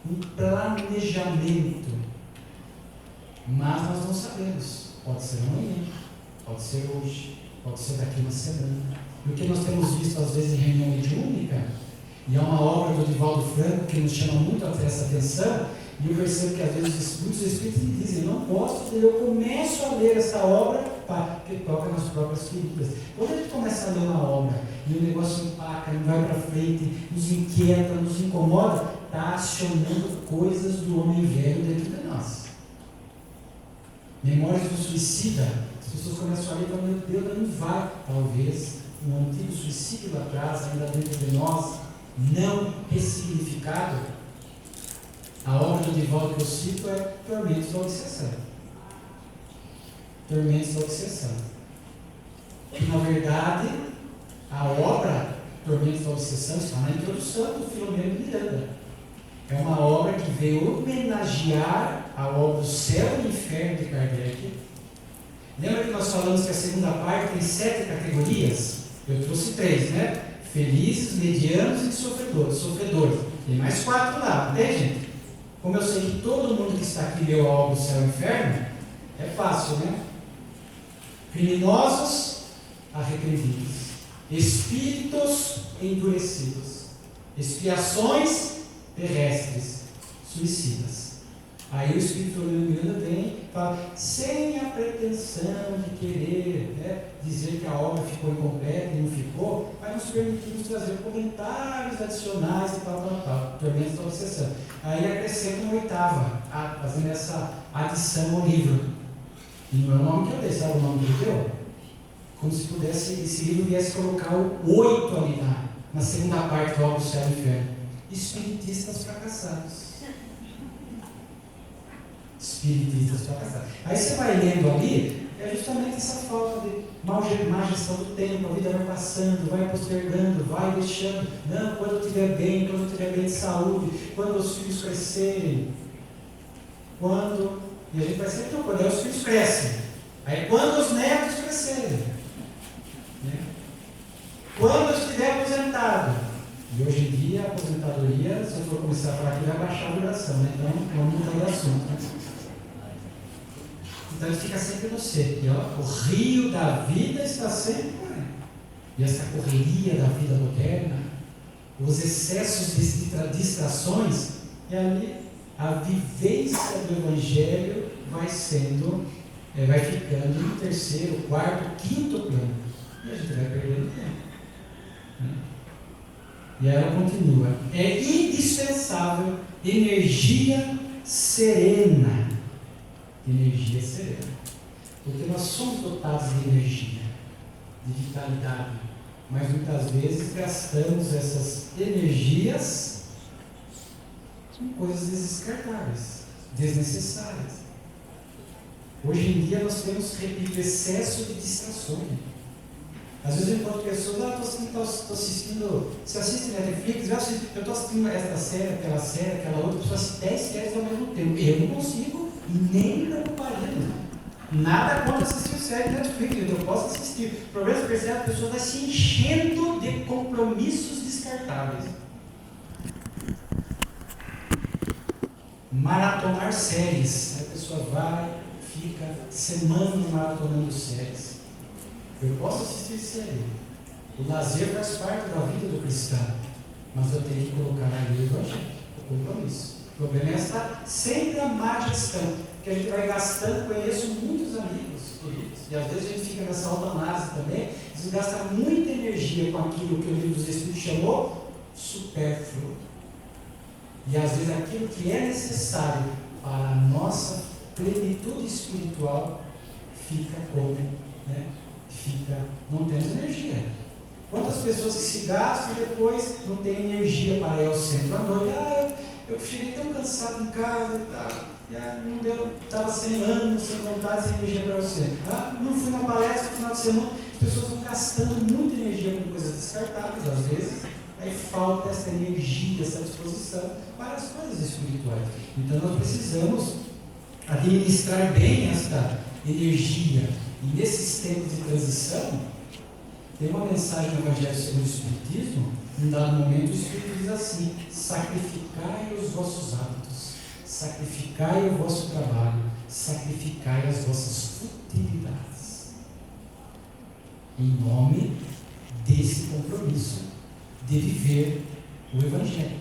um planejamento. Mas nós não sabemos. Pode ser amanhã, pode ser hoje, pode ser daqui uma semana. E o que nós temos visto às vezes em reunião mediúnica, e há uma obra do Divaldo Franco que nos chama muito essa atenção, e eu percebo que às vezes muitos espíritos me dizem: eu não posso, eu começo a ler essa obra, porque toca nas próprias feridas. Quando a gente começa a ler uma obra e o negócio empaca, não vai para frente, nos inquieta, nos incomoda, está acionando coisas do homem velho dentro de nós. Memórias do Suicida, as pessoas começam a ler e falam: meu Deus, não vai. Talvez um antigo suicídio lá atrás, ainda dentro de nós, não ressignificado. A obra do Divaldo que eu cito é Tormentos da Obsessão. Tormentos da Obsessão. Que, na verdade, a obra Tormentos da Obsessão está na introdução do Filomeno Miranda. É uma obra que veio homenagear a obra do Céu e Inferno de Kardec. Lembra que nós falamos que a segunda parte tem 7 categorias? Eu trouxe 3, né? Felizes, medianos e sofredores. Tem mais 4 lá, não tem, gente? Como eu sei que todo mundo que está aqui leu a obra do Céu e Inferno, é fácil, né? Criminosos arrependidos, espíritos endurecidos, expiações terrestres, suicidas. Aí o Espírito Miranda vem e fala, sem a pretensão de querer, né, dizer que a obra ficou incompleta e não ficou, mas nos permitimos trazer comentários adicionais e tal, Tormentos da Obsessão. Aí acrescenta uma 8ª, fazendo essa adição ao livro. E não é o nome que eu dei, sabe o nome que ele deu? Como se esse livro viesse colocar o 8 ali na segunda parte da obra do Céu e Inferno. espiritistas fracassados. Espiritistas fracassados. Aí você vai lendo ali, é justamente essa falta de má gestão do tempo, a vida vai passando, vai postergando, vai deixando. Não, quando eu estiver bem, quando eu estiver bem de saúde, quando os filhos crescerem, e a gente vai sempre quando os filhos crescem. Aí quando os netos crescerem, né? Quando eu estiver aposentado. E hoje em dia a aposentadoria, se eu for começar a falar aqui, vai baixar a duração, né? Então vamos mudar de assunto. Né? Então ele fica sempre no seco. O rio da vida está sempre correndo. E essa correria da vida moderna, os excessos de distrações, e ali a vivência do Evangelho vai ficando no terceiro, quarto, quinto plano. E a gente vai perdendo tempo. Né? E aí ela continua. É indispensável energia serena. Energia serena. Porque nós somos dotados de energia, de vitalidade. Mas muitas vezes gastamos essas energias com coisas descartáveis, desnecessárias. Hoje em dia nós temos, repito, excesso de distrações. Às vezes eu encontro pessoas, estou assistindo, você assiste Netflix, eu estou assistindo esta série, aquela outra, pessoa assiste 10 séries ao mesmo tempo. Eu não consigo nem me preocuparia. Nada contra assistir série Netflix, eu posso assistir. O problema é que percebe, a pessoa vai se enchendo de compromissos descartáveis. Maratonar séries. A pessoa vai, fica semanas maratonando séries. Eu posso assistir série. O lazer faz parte da vida do cristão. Mas eu tenho que colocar ali o Evangelho, o compromisso. O problema é estar sempre a má gestão. Que a gente vai gastando, conheço muitos amigos queridos. E às vezes a gente fica nessa autoanálise também, desgasta muita energia com aquilo que o livro dos Espíritos chamou supérfluo. E às vezes aquilo que é necessário para a nossa plenitude espiritual fica como, né? Não temos energia. Quantas pessoas que se gastam e depois não têm energia para ir ao centro à noite? Eu cheguei tão cansado em casa e tal, não deu, estava sem ânimo, sem vontade, sem energia para ir ao centro. Não fui na palestra no final de semana, as pessoas vão gastando muita energia com coisas descartáveis, às vezes, aí falta essa energia, essa disposição para as coisas espirituais. Então nós precisamos administrar bem esta energia. E nesses tempos de transição, tem uma mensagem no Evangelho segundo o Espiritismo. Em dado momento, o Espírito diz assim: sacrificai os vossos hábitos, sacrificai o vosso trabalho, sacrificai as vossas futilidades, em nome desse compromisso de viver o Evangelho.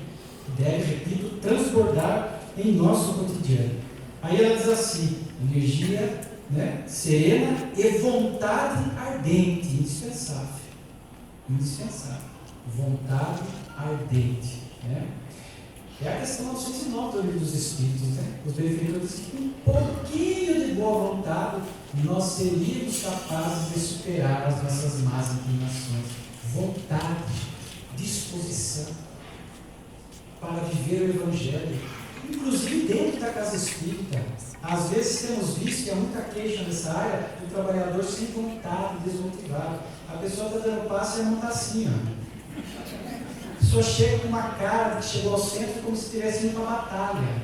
Deve, repito, transbordar em nosso cotidiano. Aí ela diz assim: energia, né, serena e vontade ardente, indispensável. Vontade ardente. Né? É a questão 909 do Livro dos Espíritos. Né? Os benfeitores dizem que com um pouquinho de boa vontade nós seríamos capazes de superar as nossas más inclinações. Vontade, disposição para viver o Evangelho, inclusive dentro da casa espírita. Às vezes temos visto que há muita queixa nessa área do trabalhador sem vontade, desmotivado. A pessoa está dando passo e a mão está assim, ó. A pessoa chega com uma cara que chegou ao centro como se estivesse indo para a batalha,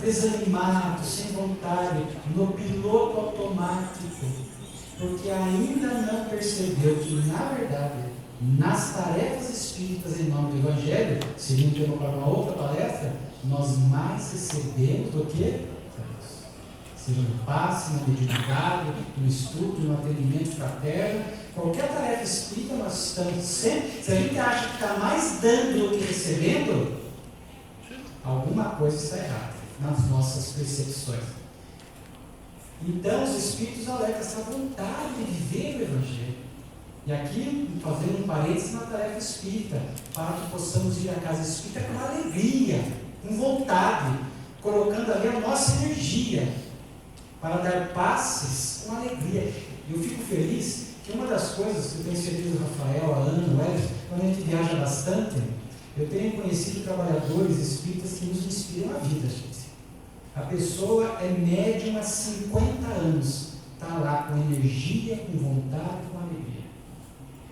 desanimado, sem vontade, no piloto automático, porque ainda não percebeu que, na verdade, nas tarefas espíritas em nome do Evangelho, seria um tema para uma outra palestra, nós mais recebemos do que seja no passe, na mediunidade, no estudo, no atendimento fraterno, qualquer tarefa espírita nós estamos sempre. Se a gente acha que está mais dando do que recebendo, alguma coisa está errada nas nossas percepções. Então os Espíritos alertam essa vontade de viver o Evangelho. E aqui, fazendo um parênteses na tarefa espírita, para que possamos ir à casa espírita com alegria, com vontade, colocando ali a nossa energia, para dar passes com alegria. Eu fico feliz que uma das coisas que eu tenho certeza, Rafael, a Ana, o Edson, quando a gente viaja bastante, Eu tenho conhecido trabalhadores espíritas que nos inspiram a vida, gente. A pessoa é médium há 50 anos, está lá com energia, com vontade, com alegria.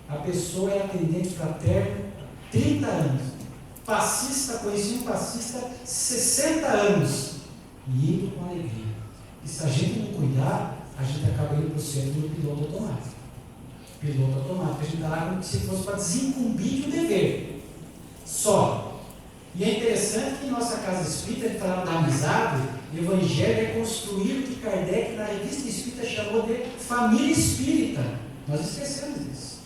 A pessoa é atendente fraterno, 30 anos. Passista, conheci um passista, 60 anos, e indo com alegria. E se a gente não cuidar, a gente acaba indo para o centro do piloto automático. Piloto automático, a gente está lá como se fosse para desincumbir de um dever. Só. E é interessante que em nossa casa espírita, ele falava da amizade, o Evangelho é construído que Kardec, na revista espírita, chamou de família espírita. Nós esquecemos disso.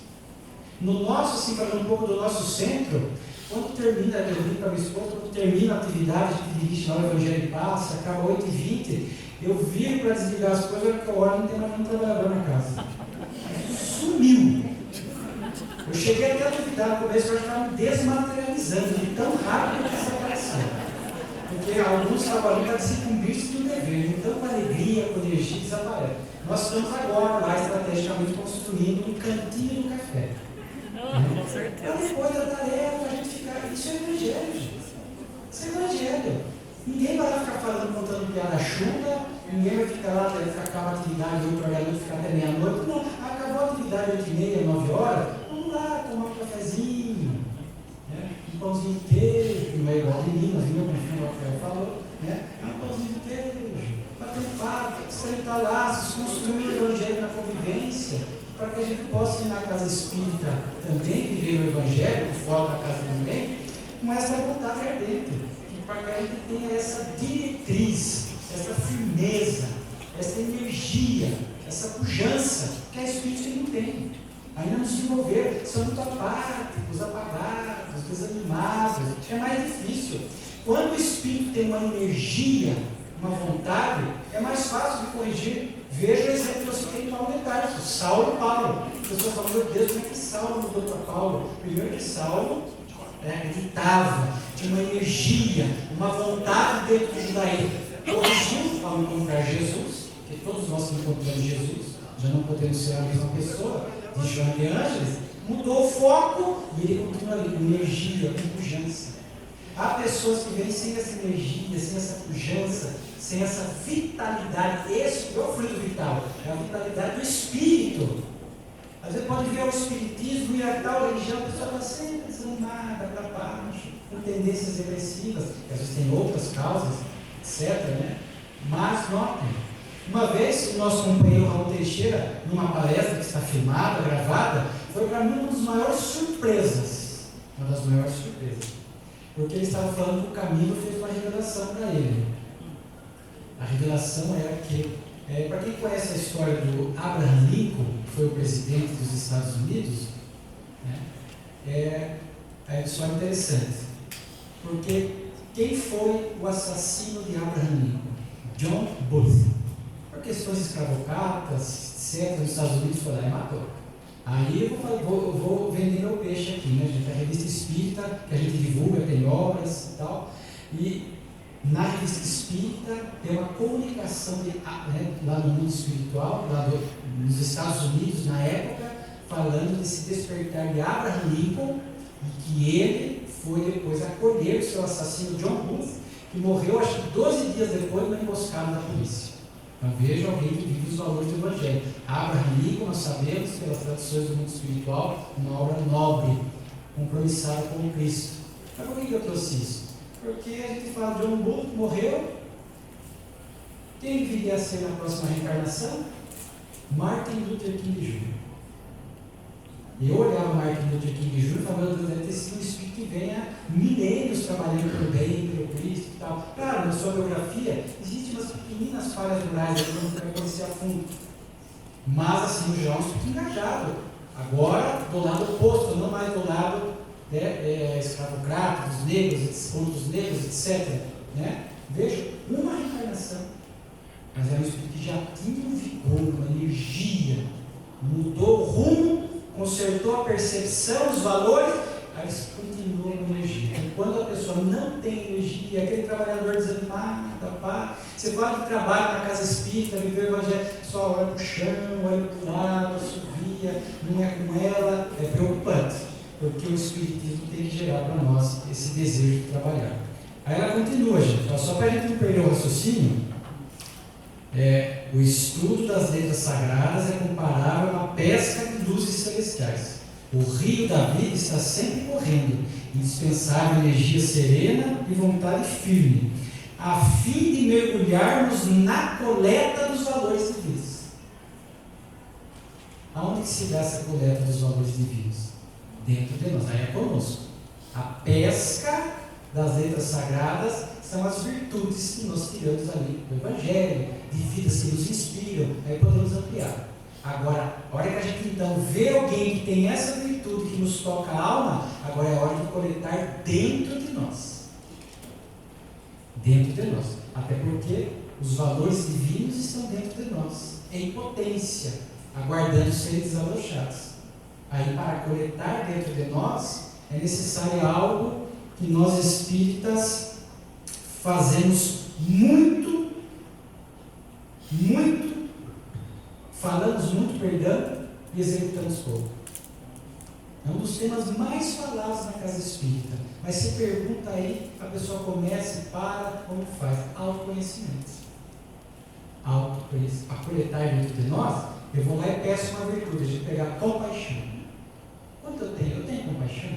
No nosso, assim, falando um pouco do nosso centro, quando termina, eu digo para a minha esposa, quando termina a atividade, a gente dirige lá o Evangelho e passa, acaba 8h20, eu viro para desligar as coisas, porque eu olho e não tem mais nenhum trabalhador na casa. Sumiu. Eu cheguei até a duvidar no começo, eu estava me desmaterializando, de tão rápido que desapareceu. Porque alguns estavam ali para desincumbir-se do dever, então com alegria, com energia, desaparece. Nós estamos agora lá estrategicamente construindo um cantinho do café. Com certeza. Para depois da tarefa, a gente ficar. Isso é evangelho, gente. Isso é evangelho. Ninguém vai lá ficar falando, contando piada chula, ninguém vai ficar lá, vai acabar a atividade, o trabalhador ficar até meia-noite. Não, acabou a atividade 8h30, 9h, vamos lá tomar um cafezinho, né? Um pãozinho de queijo, que não é igual de Minas, viu? Como o Rafael falou, né? Um pãozinho de queijo, bater um papo, estreitar laços, construir o evangelho na convivência, para que a gente possa ir na casa espírita também, viver o evangelho, fora da casa de ninguém, com essa vontade ardente. Para que a gente tenha essa diretriz, essa firmeza, essa energia, essa pujança que a espírita não tem. Ainda não se desenvolveram, são muito apáticos, apagados, desanimados, é mais difícil. Quando o espírito tem uma energia, uma vontade, é mais fácil de corrigir. Veja o exemplo que você tem em Paulo de Tarso, Saulo e Paulo. As pessoas falam, meu Deus, como é que Saulo mudou para Paulo? Primeiro que Saulo acreditava, tinha uma energia, uma vontade dentro do judaísmo. Corrigiu ao encontrar Jesus, que todos nós que encontramos Jesus, já não podemos ser a mesma pessoa, de João de Ângeles, mudou o foco e ele continua ali, com energia, com pujança. Há pessoas que vêm sem essa energia, sem essa pujança, sem essa vitalidade. Esse é o fluido vital, é a vitalidade do espírito. Às vezes pode vir ao espiritismo e a tal religião, a pessoa está sempre desanimada, para baixo, com tendências depressivas, que às vezes tem outras causas, etc. Né? Mas notem, uma vez o nosso companheiro Raul Teixeira, numa palestra que está filmada, gravada, foi para mim uma das maiores surpresas. Uma das maiores surpresas. Porque ele estava falando que o Camilo fez uma revelação para ele. A revelação era que, para quem conhece a história do Abraham Lincoln, que foi o presidente dos Estados Unidos, né, é uma história interessante. Porque quem foi o assassino de Abraham Lincoln? John Booth. Por questões escravocratas, etc., nos Estados Unidos foi lá e matou. Aí eu vou vender meu peixe aqui, né, gente? A revista espírita, que a gente divulga, tem obras e tal. E na revista espírita tem uma comunicação lá no mundo espiritual, lá nos Estados Unidos, na época, falando desse despertar de Abraham Lincoln, e que ele foi depois acolher o seu assassino John Booth, que morreu, acho que 12 dias depois, numa emboscada da polícia. Então veja alguém que vive os valores do Evangelho. Abraham Lincoln, nós sabemos, pelas tradições do mundo espiritual, uma obra nobre, compromissada com Cristo. Mas por que eu trouxe isso? Porque a gente fala, John Booth morreu. Quem viria a ser na próxima reencarnação? Martin Luther King Jr. Eu olhava Martin Luther King Jr. e falava, deve ter sido um espírito que vem há milênios trabalhando pelo bem, pelo Cristo e tal. Claro, na sua biografia, existem umas pequeninas falhas morais que não vai conhecer a fundo. Mas, assim, no geral, um espírito engajado. Agora, do lado oposto, não mais do lado escravocrata, dos negros, dos negros, etc. Né? Veja, uma reencarnação. Mas era um espírito que já tinha um vigor, uma energia, mudou o rumo, consertou a percepção, os valores, aí continua com energia. Quando a pessoa não tem energia, aquele trabalhador desanimado, você fala que trabalha na casa espírita, viver o evangelho, só olha para o chão, olha para o lado, subia, não é com ela, é preocupante. porque o Espiritismo tem que gerar para nós esse desejo de trabalhar. Aí ela continua, gente, só para a gente não perder o raciocínio, o estudo das letras sagradas é comparável a uma pesca de luzes celestiais. O rio da vida está sempre correndo, indispensável energia serena e vontade firme, a fim de mergulharmos na coleta dos valores divinos. Aonde que se dá essa coleta dos valores divinos? Dentro de nós, aí é conosco. A pesca das letras sagradas são as virtudes que nós tiramos ali do Evangelho, de vidas que nos inspiram, aí podemos ampliar. Agora, a hora que a gente então vê alguém que tem essa virtude que nos toca a alma, agora é a hora de coletar dentro de nós. Dentro de nós. Até porque os valores divinos estão dentro de nós, em potência, aguardando serem desabrochados. Aí, para coletar dentro de nós, é necessário algo que nós espíritas fazemos muito, falamos muito, perdão, e executamos pouco. É um dos temas mais falados na casa espírita. Mas se pergunta aí, a pessoa começa e para, como faz? Autoconhecimento. Para coletar dentro de nós, eu vou lá e peço uma virtude, de pegar compaixão. Quanto eu tenho? Eu tenho compaixão?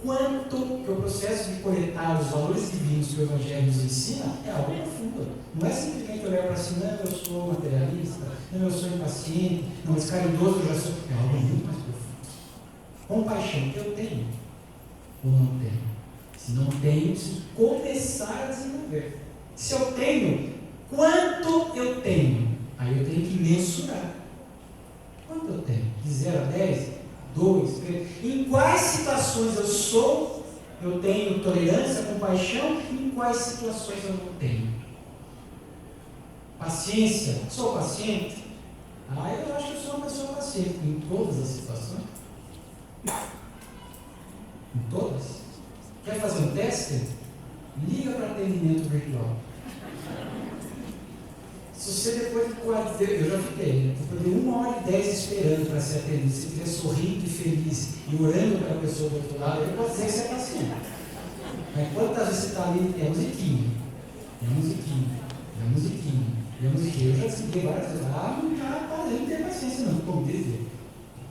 Quanto que o processo de coletar os valores divinos que o Evangelho nos ensina é algo profundo. Não é simplesmente olhar para si, não, eu sou materialista, não, eu sou impaciente, não, mas caridoso eu já sou. É algo muito mais profundo. Compaixão, eu tenho ou não tenho? Se não tenho, preciso começar a desenvolver. Se eu tenho, quanto eu tenho? Aí eu tenho que mensurar. Quanto eu tenho? De 0 a 10? 2, 3. Em quais situações eu tenho tolerância, compaixão, e em quais situações eu não tenho? Paciência, sou paciente? Eu acho que eu sou uma pessoa paciente em todas as situações. Em todas. Quer fazer um teste? Liga para atendimento virtual. Se você depois de 4, eu já fiquei, depois de 1h10 esperando para ser atendido, se estiver sorrindo e feliz e orando para a pessoa do outro lado, eu posso dizer que você é paciente. Mas quantas vezes você está ali, é musiquinha. Eu já expliquei várias vezes, não tem paciência não, como dizer.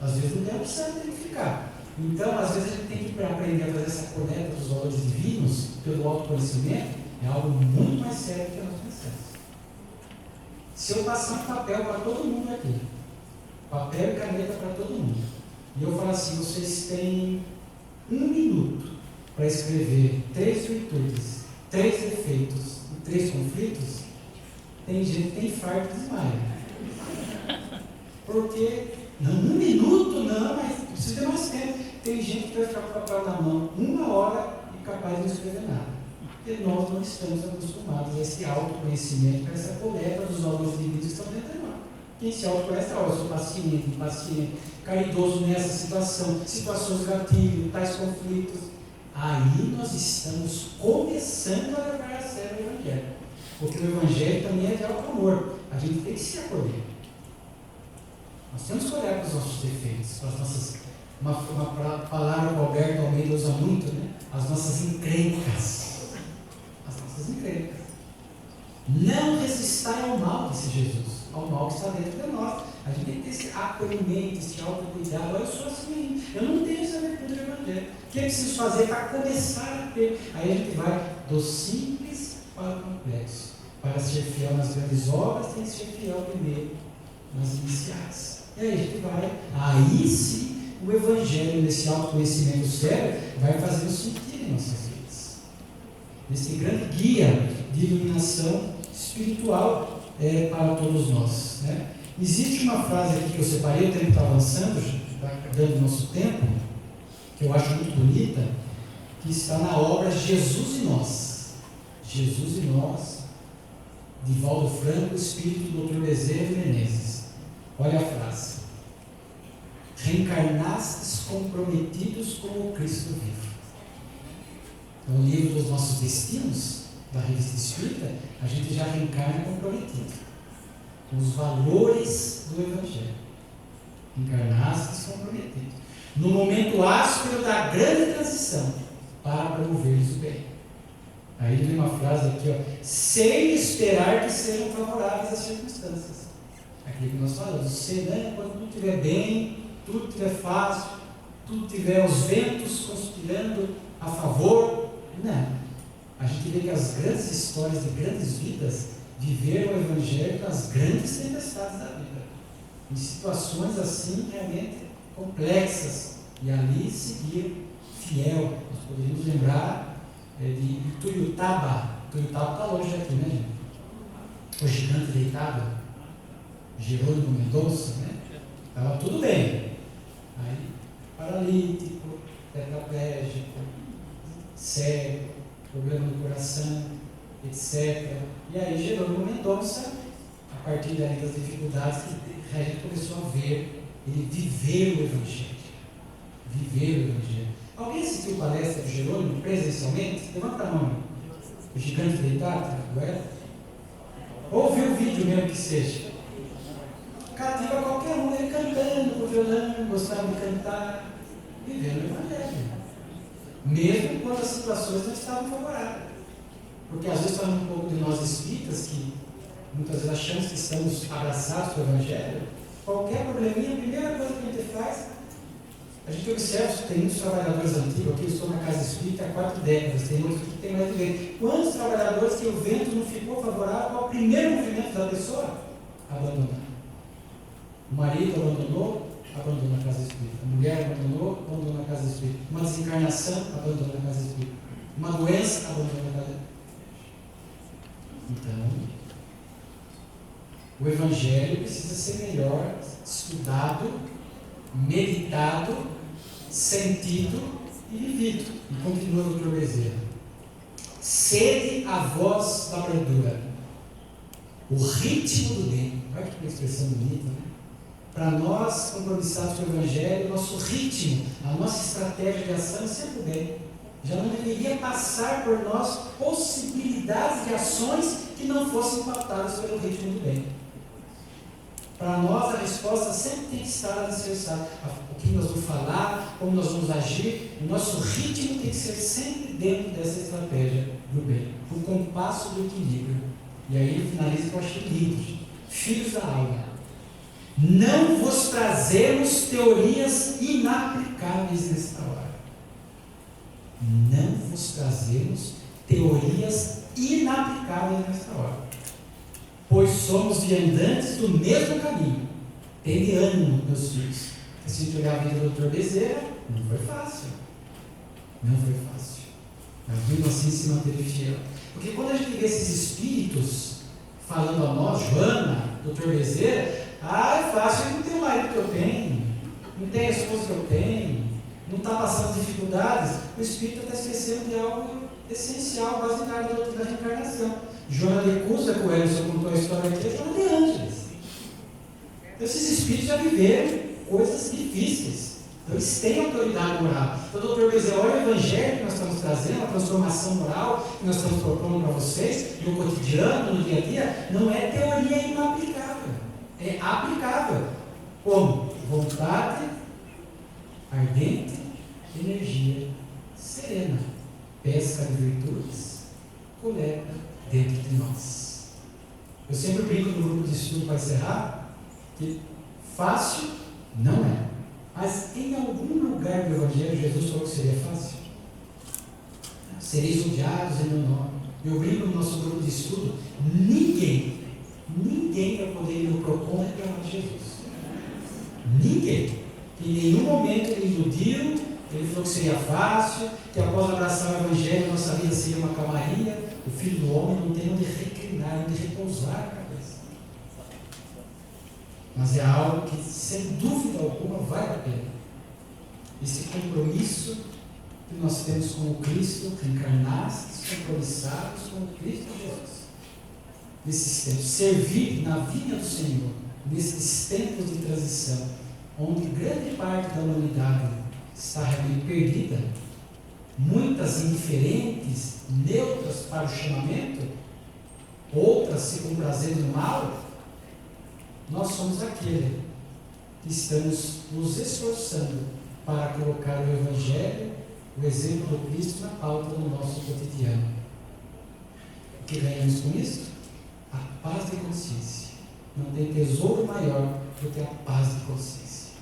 Às vezes não tem opção, tem que ficar. Então, às vezes a gente tem que aprender a fazer essa coleta dos valores divinos pelo autoconhecimento, é algo muito mais sério que nós pensamos. Se eu passar um papel para todo mundo aqui, papel e caneta para todo mundo, e eu falar assim, vocês têm 1 minuto para escrever 3 virtudes, 3 defeitos e 3 conflitos, tem gente que tem infarto e desmaia. Porque, não, 1 minuto não, mas precisa ter mais tempo. Tem gente que vai ficar com o papel na mão 1 hora e capaz de não escrever nada. Porque nós não estamos acostumados a esse autoconhecimento, a essa coleta dos valores divinos que estão dentro de nós. Quem se autoconhece, eu sou paciente, impaciente, caridoso nessa situação, situações gatilho, tais conflitos. Aí nós estamos começando a levar a sério o Evangelho. Porque o Evangelho também é de alto amor. A gente tem que se acolher. Nós temos que olhar para os nossos defeitos, para as nossas. Uma palavra que o Alberto Almeida usa muito, né? As nossas encrencas. Não resistai ao mal, disse Jesus, ao mal que está dentro de nós. A gente tem que ter esse acolhimento, esse autocuidado. Eu sou assim, eu não tenho essa virtude do Evangelho. O que eu preciso fazer para começar a ter? Aí a gente vai do simples para o complexo. Para ser fiel nas grandes obras, tem que ser fiel primeiro nas iniciais. E aí a gente vai, aí sim, o Evangelho, nesse autoconhecimento sério, vai fazer sentido em nossas vidas. Nesse grande guia de iluminação espiritual para todos nós. Né? Existe uma frase aqui que eu separei, o tempo está avançando, está acabando o nosso tempo, que eu acho muito bonita, que está na obra Jesus e Nós. Jesus e Nós, de Valdo Franco, espírito do Dr. Bezerra de Menezes. Olha a frase. Reencarnastes comprometidos com o Cristo vivo. No livro dos nossos destinos, da Revista Espírita, a gente já reencarna comprometido com os valores do Evangelho. Encarnastes comprometidos. no momento áspero da grande transição, para promover-lhes o bem. Aí ele tem uma frase aqui, ó, sem esperar que sejam favoráveis às circunstâncias. Aquilo que nós falamos, quando tudo estiver bem, tudo estiver fácil, tudo tiver os ventos conspirando a favor. Não. A gente vê que as grandes histórias de grandes vidas viveram o Evangelho nas grandes tempestades da vida, em situações assim realmente complexas, e ali seguiram fiel. Nós poderíamos lembrar de Tuiutaba. Tuiutaba está longe daqui, né, gente? O gigante deitado, Jerônimo Mendonça, né? Estava tudo bem. Aí, paralítico, tetraplégico, cego, problema no coração, etc. E aí Jerônimo Mendonça, a partir daí das dificuldades, a gente começou a ver ele viver o Evangelho. Viver o Evangelho. Alguém assistiu palestra de Jerônimo presencialmente? Levanta a mão. O gigante deitado, agora? Ou viu o vídeo mesmo que seja? Cativa qualquer um, ele cantando com violão, gostava de cantar, vivendo o Evangelho. Mesmo quando as situações não estavam favoráveis. Porque às vezes falando um pouco de nós espíritas, que muitas vezes achamos que estamos abraçados pelo Evangelho, qualquer probleminha, a primeira coisa que a gente faz, a gente observa que tem muitos trabalhadores antigos, aqui eu estou na casa espírita há 4 décadas, tem outros que têm mais de vento. Quantos trabalhadores que o vento não ficou favorável, qual o primeiro movimento da pessoa? Abandonar. O marido abandonou a casa espírita. A mulher abandonou a casa espírita. Uma desencarnação, abandona a casa espírita. Uma doença, abandona a casa espírita. Então, o Evangelho precisa ser melhor estudado, meditado, sentido e vivido. E continua o Dr. Bezerra. Sede a voz da bravura, o ritmo do bem. Olha que expressão bonita, né? Para nós, compromissados com o Evangelho, nosso ritmo, a nossa estratégia de ação é sempre o bem. Já não deveria passar por nós possibilidades de ações que não fossem impactadas pelo ritmo do bem. Para nós, a resposta sempre tem que estar alicerçada. O que nós vamos falar, como nós vamos agir, o nosso ritmo tem que ser sempre dentro dessa estratégia do bem, o compasso do equilíbrio. E aí ele finaliza com o lindo: filhos da alma, não vos trazemos teorias inaplicáveis nesta hora. Não vos trazemos teorias inaplicáveis nesta hora, pois somos viandantes do mesmo caminho. Tende ânimo, meus filhos. Se a gente olhar a vida do Dr. Bezerra, não foi fácil. Não foi fácil. Mas mesmo assim se manter fiel. Porque quando a gente vê esses espíritos falando a nós, Joana, Dr. Bezerra, é fácil, ele não tem o marido que eu tenho, não tem a esposa que eu tenho, não está passando dificuldades. O espírito está esquecendo de algo essencial, basilar da reencarnação. Joana de Cusa, que o Elson contou a história aqui, é Joana de Ângeles. Então, esses espíritos já viveram coisas difíceis. Então, eles têm autoridade moral. Então, o Dr. Bezerra, olha o Evangelho que nós estamos trazendo, a transformação moral que nós estamos propondo para vocês, no cotidiano, no dia a dia, não é teoria inaplicável. É aplicável. Como? Vontade ardente, energia serena, pesca de virtudes, coleta dentro de nós. Eu sempre brinco no grupo de estudo para encerrar, que fácil não é. Mas em algum lugar do Evangelho, Jesus falou que seria fácil. Sereis odiados em meu nome. Eu brinco no nosso grupo de estudo, ninguém vai poder ir propor reclamar de Jesus. Ninguém. Em nenhum momento ele iludiu, ele falou que seria fácil, que após abraçar o Evangelho, nossa vida seria uma calmaria. O Filho do Homem não tem onde reclinar, onde repousar a cabeça. Mas é algo que, sem dúvida alguma, vale a pena. Esse compromisso que nós temos com o Cristo, reencarnados, compromissados com o Cristo Jesus. Nesses tempos, servir na vinha do Senhor, nesses tempos de transição, onde grande parte da humanidade está realmente perdida, muitas indiferentes, neutras para o chamamento, outras se comprazendo no mal. Nós somos aquele que estamos nos esforçando para colocar o Evangelho, o exemplo do Cristo na pauta do nosso cotidiano. O que ganhamos com isso? A paz de consciência. Não tem tesouro maior do que a paz de consciência.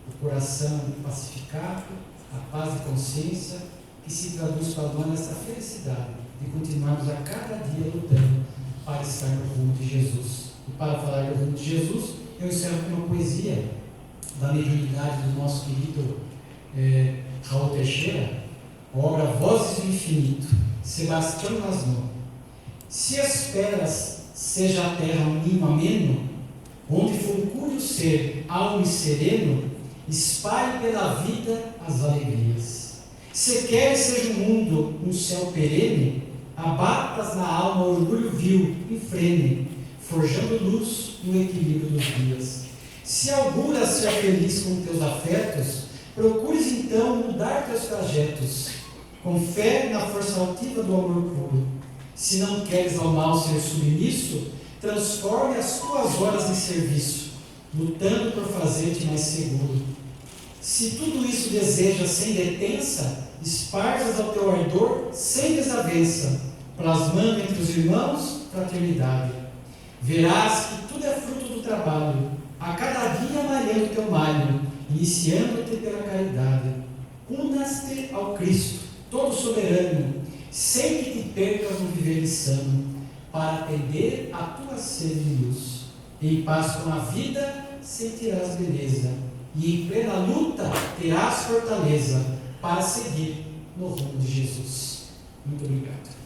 O coração pacificado, a paz de consciência, que se traduz para nós nessa felicidade de continuarmos a cada dia lutando para estar no rumo de Jesus. E para falar do rumo de Jesus, eu encerro com uma poesia da mediunidade do nosso querido Raul Teixeira, obra Vozes do Infinito, Sebastião Lasno. Se esperas seja a terra um ninho ameno, onde fulgure o ser, almo e sereno, espalhe pela vida as alegrias. Se queres seja o mundo um céu perene, abatas na alma o orgulho vil e frene, forjando luz no equilíbrio dos dias. Se auguras ser feliz com teus afetos, procures então mudar teus trajetos, com fé na força altiva do amor puro. Se não queres ao mal ser submisso, transforme as tuas horas em serviço, lutando por fazer-te mais seguro. Se tudo isso desejas sem detença, esparjas ao teu ardor sem desavença, plasmando entre os irmãos fraternidade. Verás que tudo é fruto do trabalho, a cada dia malhando teu malho, iniciando-te pela caridade. Unas-te ao Cristo, todo soberano, sem que te percas no viver insano, para atender a tua sede de luz. Em paz com a vida sentirás beleza, e em plena luta terás fortaleza para seguir no rumo de Jesus. Muito obrigado.